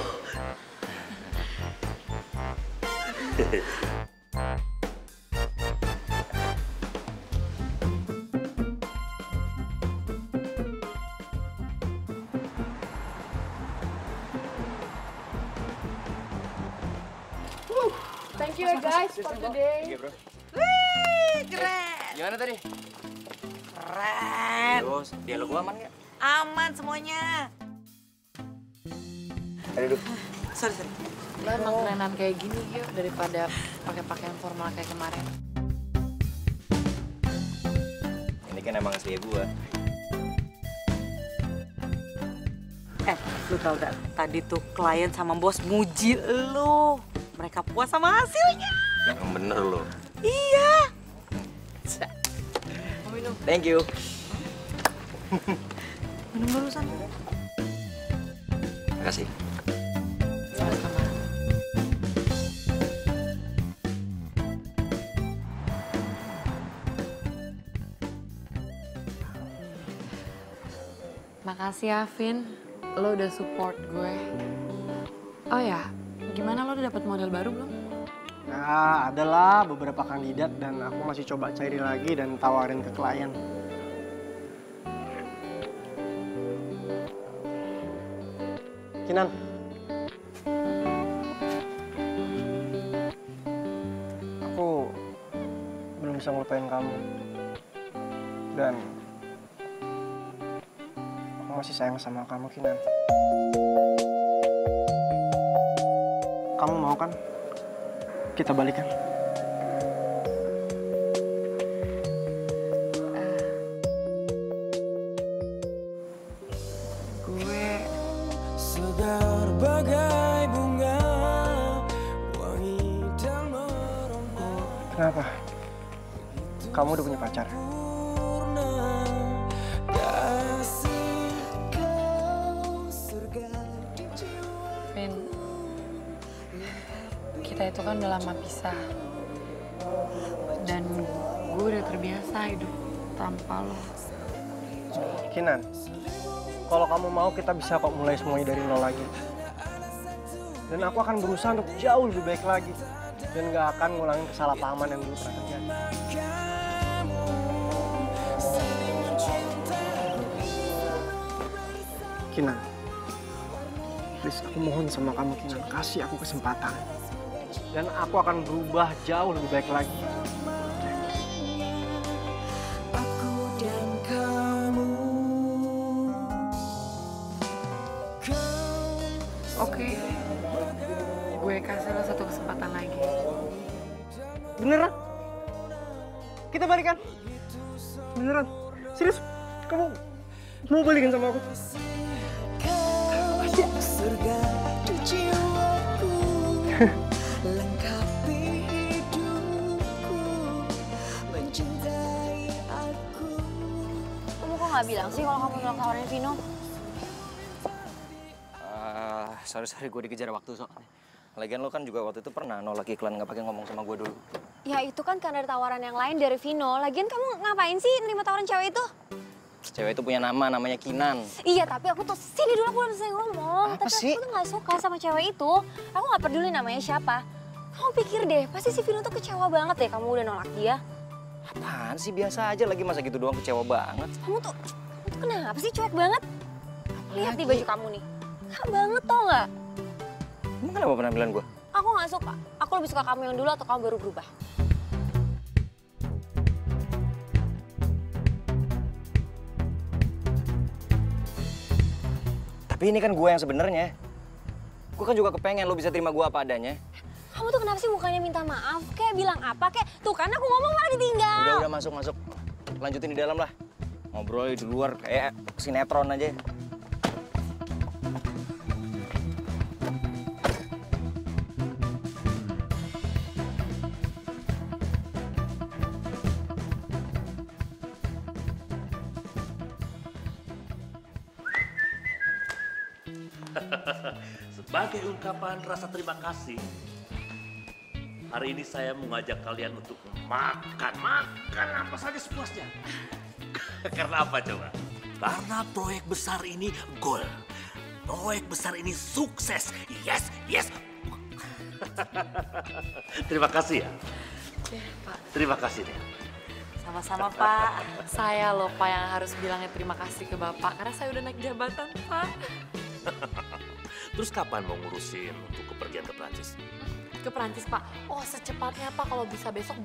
Thank you guys for today. Wih, keren. Gimana tadi? Keren. Terus, dialog gue aman gak? Aman semuanya. Aduh. Sorry. Lo emang kerenan kayak gini Gio daripada pakai pakaian formal kayak kemarin. Ini kan emang asli gue. Lu tau gak, tadi tuh klien sama bos muji lu. Mereka puas sama hasilnya. Yang bener lo. Iya. Thank you. Minum dulu sana. Makasih. Sama-sama. Makasih ya, Vin. Lo udah support gue. Oh ya, gimana lo udah dapet model baru belum? Ya, adalah beberapa kandidat dan aku masih coba cari lagi dan tawarin ke klien. Kinan. Aku belum bisa ngelupain kamu. Dan aku masih sayang sama kamu, Kinan. Kamu mau kan kita balikan? Gue segar bagai bunga wangi dan merombak. Kenapa? Kamu udah punya pacar? Purna kasih kau surga di jiwa. Vin, kita itu kan udah lama pisah. Dan gue udah terbiasa hidup tanpa lo. Kinan, kalau kamu mau kita bisa kok mulai semuanya dari nol lagi. Dan aku akan berusaha untuk jauh lebih baik lagi. Dan gak akan ngulangin kesalahpahaman yang dulu pernah terjadi. Kinan, please aku mohon sama kamu Kinan, kasih aku kesempatan. Dan aku akan berubah jauh lebih baik lagi. Aku dan kamu. Oke, gue kasih lo satu kesempatan lagi. Beneran? Kita balikan? Beneran? Serius? Kamu mau balikan sama aku? Kau surga di jiwaku, lengkapi hidupku, mencintai aku. Kamu kok nggak bilang sih kalau kamu nolak tawaran Vino? Sorry gue dikejar waktu soalnya. Lagian lo kan juga waktu itu pernah nolak iklan nggak pakai ngomong sama gue dulu. Ya itu kan karena ada tawaran yang lain dari Vino. Lagian kamu ngapain sih nerima tawaran cewek itu? Cewek itu punya nama, namanya Kinan. Iya, tapi aku tuh sini dulu aku udah selesai ngomong. Apa Tapi sih? aku tuh nggak suka sama cewek itu. Aku nggak peduli namanya siapa. Kamu pikir deh, pasti si Vino tuh kecewa banget deh kamu udah nolak dia. Apaan sih, biasa aja lagi, masa gitu doang kecewa banget. Kamu tuh kenapa sih cuek banget? Lihat di baju kamu nih. Kak banget tau nggak? Emang kenapa penampilan gue? Aku nggak suka. Aku lebih suka kamu yang dulu atau kamu baru berubah. Tapi ini kan gue yang sebenarnya. Gue kan juga kepengen lo bisa terima gue apa adanya. Kamu tuh kenapa sih mukanya minta maaf? Kayak bilang apa? Kayak tuh kan aku ngomong malah ditinggal. Udah masuk. Lanjutin di dalam lah. Ngobrol di luar kayak sinetron aja. Sebagai ungkapan rasa terima kasih, hari ini saya mengajak kalian untuk makan apa saja sepuasnya. Karena apa coba? Karena proyek besar ini goal. Proyek besar ini sukses. Yes. Terima kasih ya. Pak. Terima kasih nih. Sama-sama, Pak. Saya loh Pak yang harus bilangnya terima kasih ke Bapak karena saya udah naik jabatan, Pak. Terus kapan mau ngurusin untuk kepergian ke Prancis? Ke Prancis, Pak. Oh, secepatnya Pak, kalau bisa besok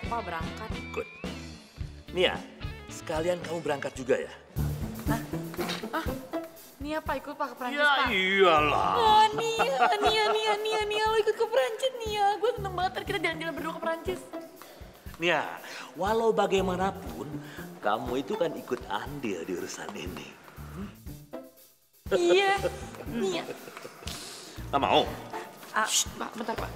Pak berangkat. Good. Nia, sekalian kamu berangkat juga ya? Nia Pak ikut Pak ke Prancis, Ya Pak. iyalah. Oh, Nia, lo ikut ke Prancis, Nia. Gue seneng banget, ntar kita jalan-jalan berdua ke Prancis. Nia, walau bagaimanapun, kamu itu kan ikut andil di urusan ini. Iya, Nia. Gak mau? Shh, Pak, bentar, Pak.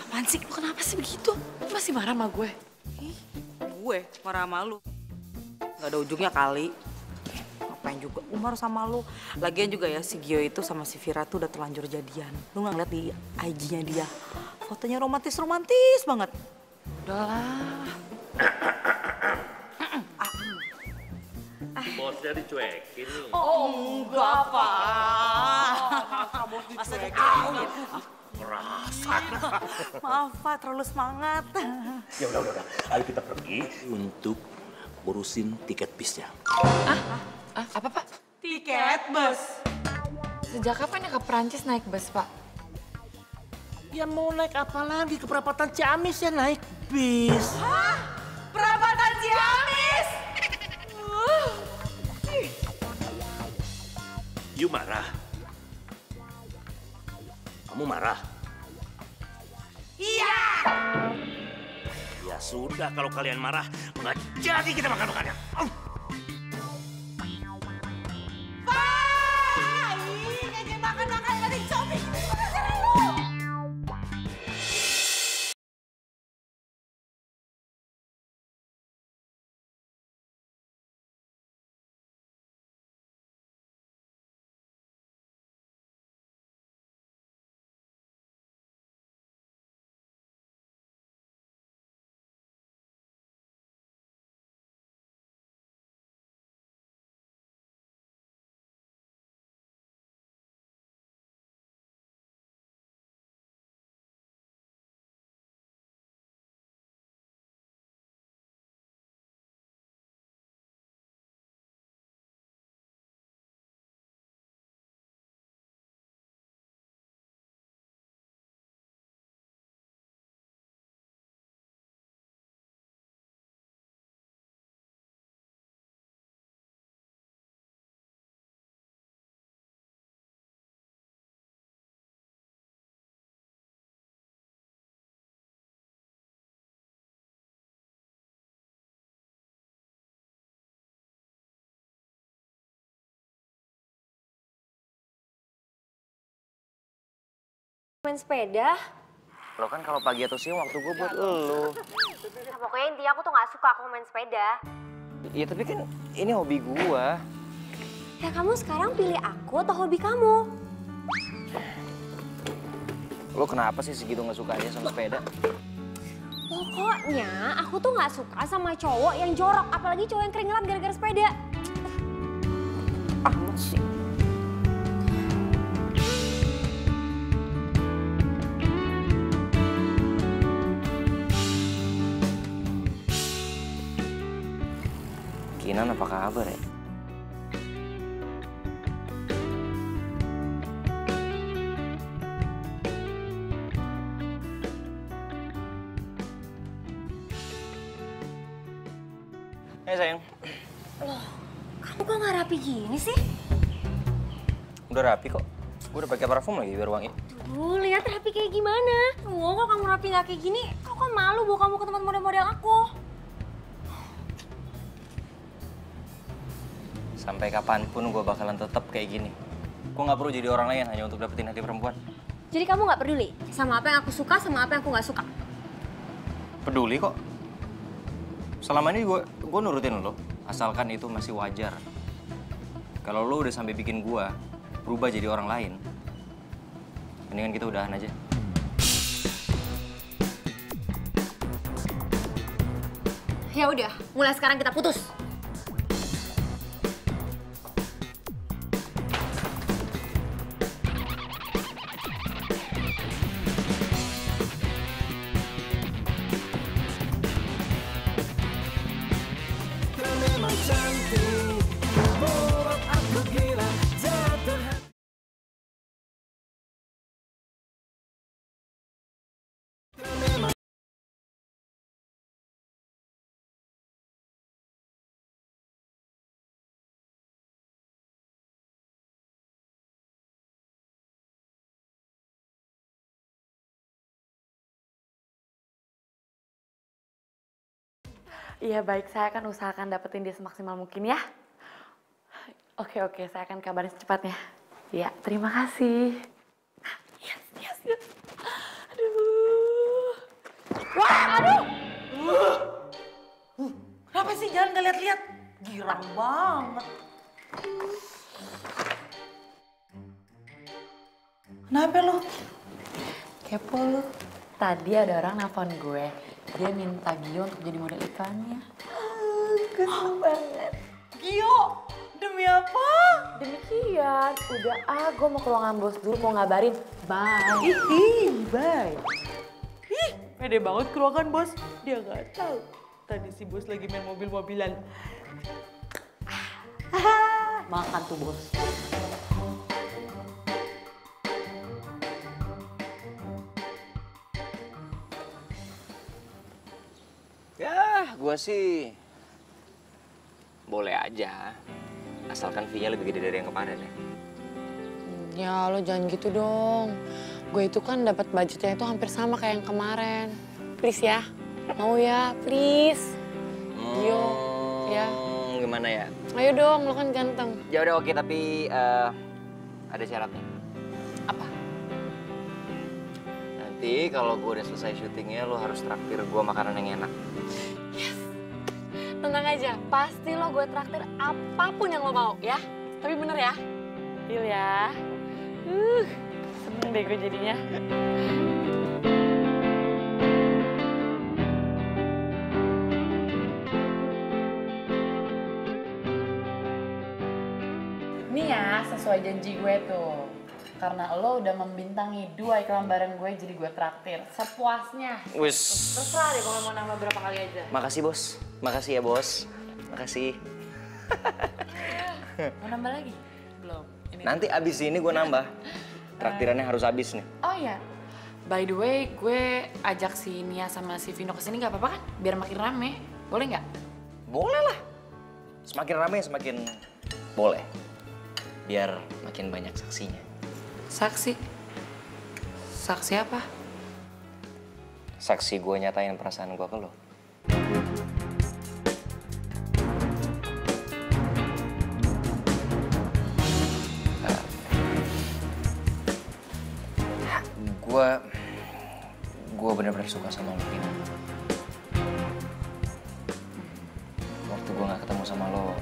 Apaan sih? Lo kenapa sih begitu? Lo masih marah sama gue? Gue marah sama lu. Gak ada ujungnya kali. Ngapain juga Umar sama lu. Lagian juga ya si Gio itu sama si Vira tuh udah terlanjur jadian. Lu gak ngeliat di IG-nya dia. Fotonya romantis banget. Udahlah. Bosnya dicuekin nih. Oh enggak, Pak. Masa dicuekin? Merasa. Maaf, Pak. Terlalu semangat. Ya udah. Ayo kita pergi untuk urusin tiket bisnya. Apa, Pak? Tiket bus. Sejak kapan ya ke Prancis naik bus, Pak? Ya mau naik apa lagi? Ke perapatan Ciamis ya naik bis. Hah? Perapatan Ciamis? You marah? Kamu marah? Iya. Ya sudah, kalau kalian marah, nggak jadi kita makan-makannya. Pak! Ih, ngajak makan-makan nggak dicopik. Main sepeda? Lo kan kalau pagi atau siang waktu gue buat lo. Nah, pokoknya intinya aku tuh gak suka aku main sepeda. Iya tapi kan ini hobi gue. Ya kamu sekarang pilih aku atau hobi kamu? Lo kenapa sih segitu gak sukanya sama sepeda? Pokoknya aku tuh gak suka sama cowok yang jorok, apalagi cowok yang keringetan gara-gara sepeda. Amat sih. Kinan apa kabar ya? Sayang. Loh, kamu kok gak rapi gini sih? Udah rapi kok. Gue udah pakai parfum lagi biar wangi. Lihat rapi kayak gimana? Kalau kamu rapi nggak kayak gini, aku kan malu bawa kamu ke tempat model-model aku. Sampai kapanpun gue bakalan tetap kayak gini. Gue nggak perlu jadi orang lain hanya untuk dapetin hati perempuan. Jadi kamu nggak peduli sama apa yang aku suka, sama apa yang aku nggak suka? Peduli kok. Selama ini gue nurutin lo, asalkan itu masih wajar. Kalau lo udah sampai bikin gue berubah jadi orang lain, mendingan kita udahan aja. Ya udah, mulai sekarang kita putus. Memang cantik, membuat aku gila, jatuh hati. Iya baik, saya akan usahakan dapetin dia semaksimal mungkin ya. Oke, saya akan kabarin secepatnya. Ya, terima kasih. Yes. Aduh. Wah, aduh. Kenapa sih? Jangan nggak lihat-lihat. Girang banget. Kenapa lu? Kepo lu. Tadi ada orang nelfon gue. Dia minta Gio untuk jadi model iklannya. Gue seneng banget. Gio, demi apa? Demikian, udah gue mau ke ruangan bos dulu mau ngabarin. Bye. Bye. Ih, pede banget ke ruangan bos. Dia nggak tahu. Tadi si bos lagi main mobil-mobilan. Makan tuh bos. Ya, gue sih boleh aja. Asalkan fee-nya lebih gede dari yang kemarin ya. Ya lo jangan gitu dong. Gue itu kan dapat budgetnya itu hampir sama kayak yang kemarin. Please ya. Mau ya, please. Gio, ya. Gimana ya? Ayo dong, lo kan ganteng. Ya udah oke, tapi ada syaratnya. Apa? Nanti kalau gue udah selesai syutingnya, lo harus traktir gue makanan yang enak. Tenang aja, pasti lo gue traktir apapun yang lo mau ya. Tapi bener ya. Deal ya. Seneng deh gue jadinya. Nih ya, sesuai janji gue tuh. Karena lo udah membintangi 2 iklan bareng gue, jadi gue traktir sepuasnya. Wis. Terserah deh kalau mau nambah berapa kali aja. Makasih bos. Makasih ya bos. Makasih. Mau nambah lagi? Belum. Ini Nanti abis ini gue nambah. Traktirannya harus habis nih. Oh iya, by the way gue ajak si Nia sama si Vino kesini nggak apa-apa kan? Biar makin rame, boleh nggak? Boleh lah. Semakin rame semakin boleh. Biar makin banyak saksinya. Saksi? Saksi apa? Saksi gue nyatain perasaan gue ke lo. Gue bener-bener suka sama lo, Vino. Waktu gue gak ketemu sama lo,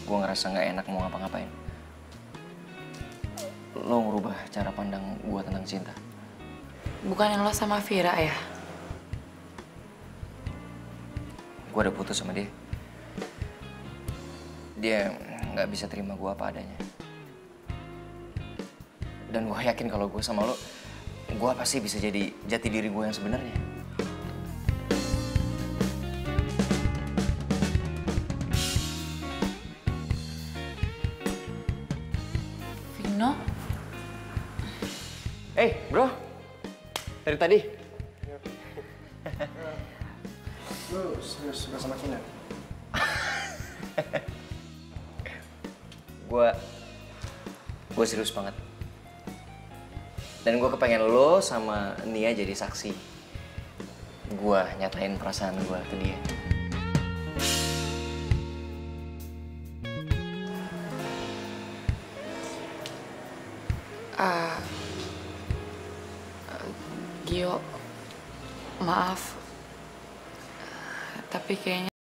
gue ngerasa gak enak mau ngapa-ngapain. Lo ngerubah cara pandang gue tentang cinta. Bukan yang lo sama Vira ya? Gue udah putus sama dia. Dia gak bisa terima gue apa adanya. Dan gue yakin kalau gue sama lo, gue pasti bisa jadi jati diri gue yang sebenarnya. Vino? Bro. Dari tadi. Lu serius suka sama Kinar? Gue serius banget. Dan gue kepengen lo sama Nia jadi saksi. Gue nyatain perasaan gue ke dia. Gio, maaf. Tapi kayaknya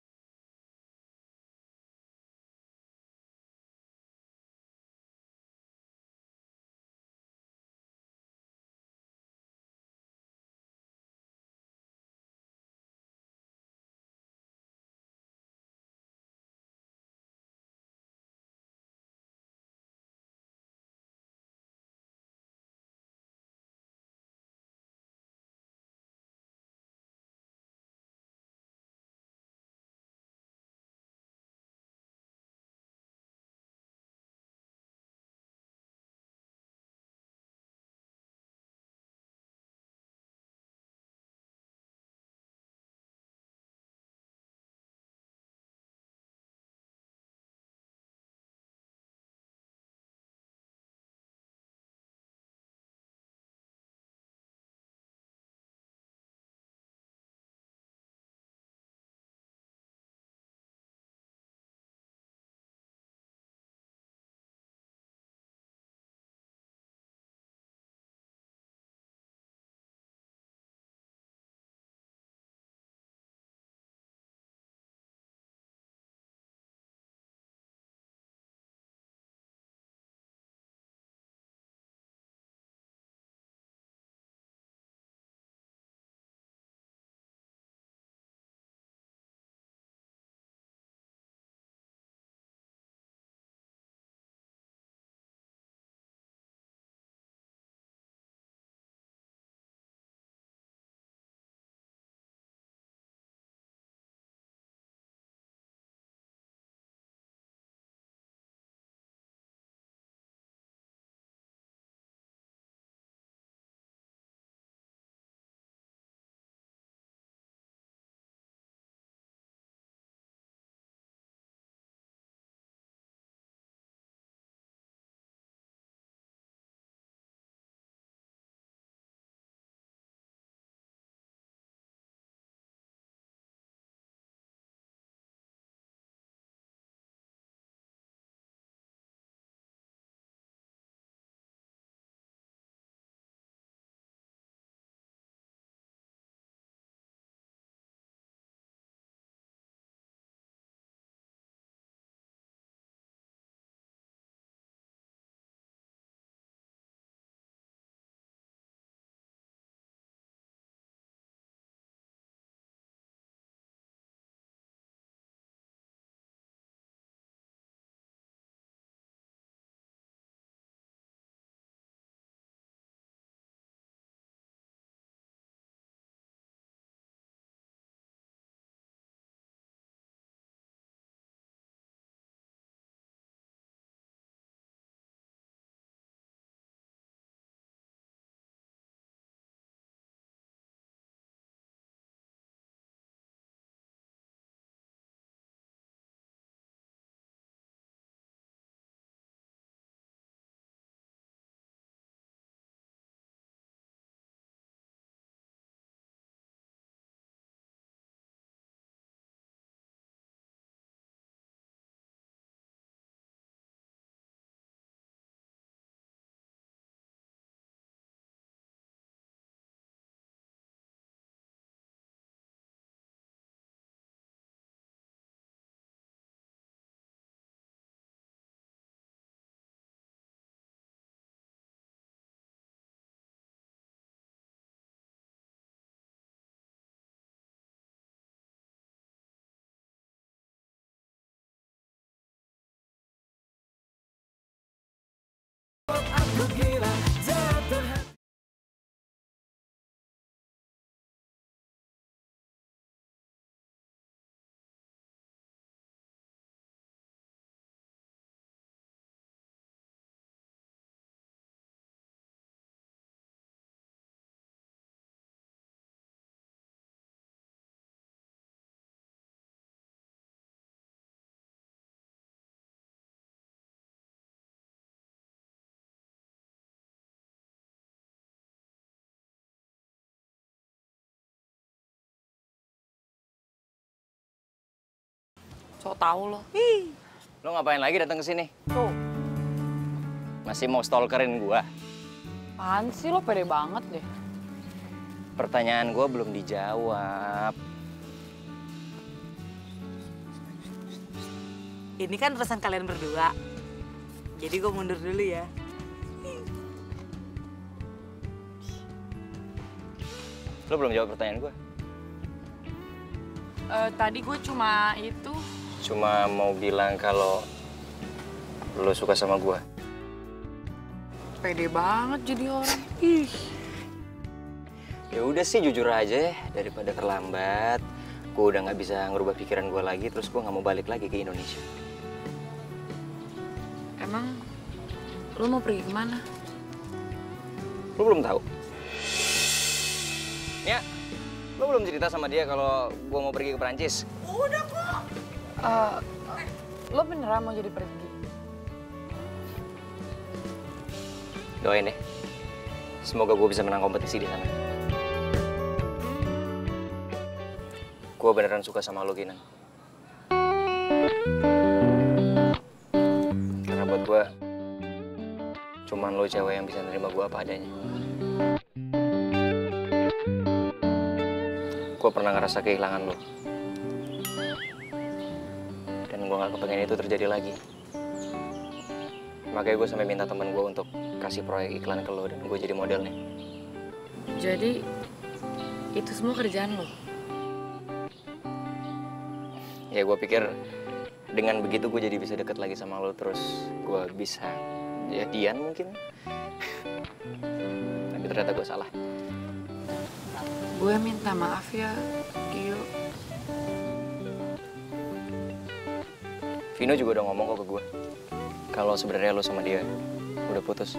So tau lo. Lo ngapain lagi datang ke sini? Tuh. Masih mau stalkerin gua? Apaan sih lo pede banget deh. Pertanyaan gua belum dijawab. Ini kan urusan kalian berdua. Jadi gue mundur dulu ya. Lo belum jawab pertanyaan gua. Tadi gue cuma itu. Cuma mau bilang kalau lo suka sama gua. Pede banget jadi orang. Ya udah sih jujur aja ya, daripada terlambat. Gue udah nggak bisa ngerubah pikiran gue lagi, terus gue nggak mau balik lagi ke Indonesia. Emang lo mau pergi kemana? Lo belum tahu? Ya, lo belum cerita sama dia kalau gue mau pergi ke Perancis. Lo beneran mau jadi pergi? Doain deh. Semoga gue bisa menang kompetisi di sana. Gue beneran suka sama lo, Kinan. Karena buat gue, cuman lo cewek yang bisa nerima gue apa adanya. Gue pernah ngerasa kehilangan lo. Dan gue gak kepengen itu terjadi lagi. Makanya gue sampai minta temen gue untuk kasih proyek iklan ke lo dan gue jadi modelnya. Jadi itu semua kerjaan lo? Ya gue pikir dengan begitu gue jadi bisa deket lagi sama lo, terus gue bisa jadian mungkin. Tapi ternyata gue salah. Gue minta maaf ya, Gio. Vino juga udah ngomong kok ke gue kalau sebenarnya lo sama dia udah putus.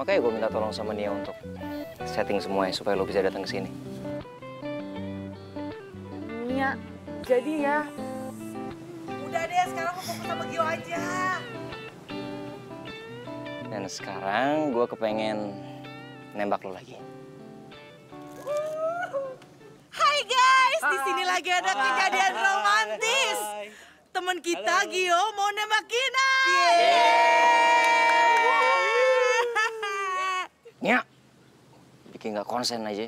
Makanya gue minta tolong sama dia untuk setting semuanya supaya lo bisa datang ke sini. Nia, jadi ya. Udah deh, sekarang gue fokus sama Gio aja. Dan sekarang gue kepengen nembak lo lagi. Hai guys, di sini lagi ada kejadian romantis. Temen kita Gio mau nembak Kinan. Nya, bikin gak konsen aja.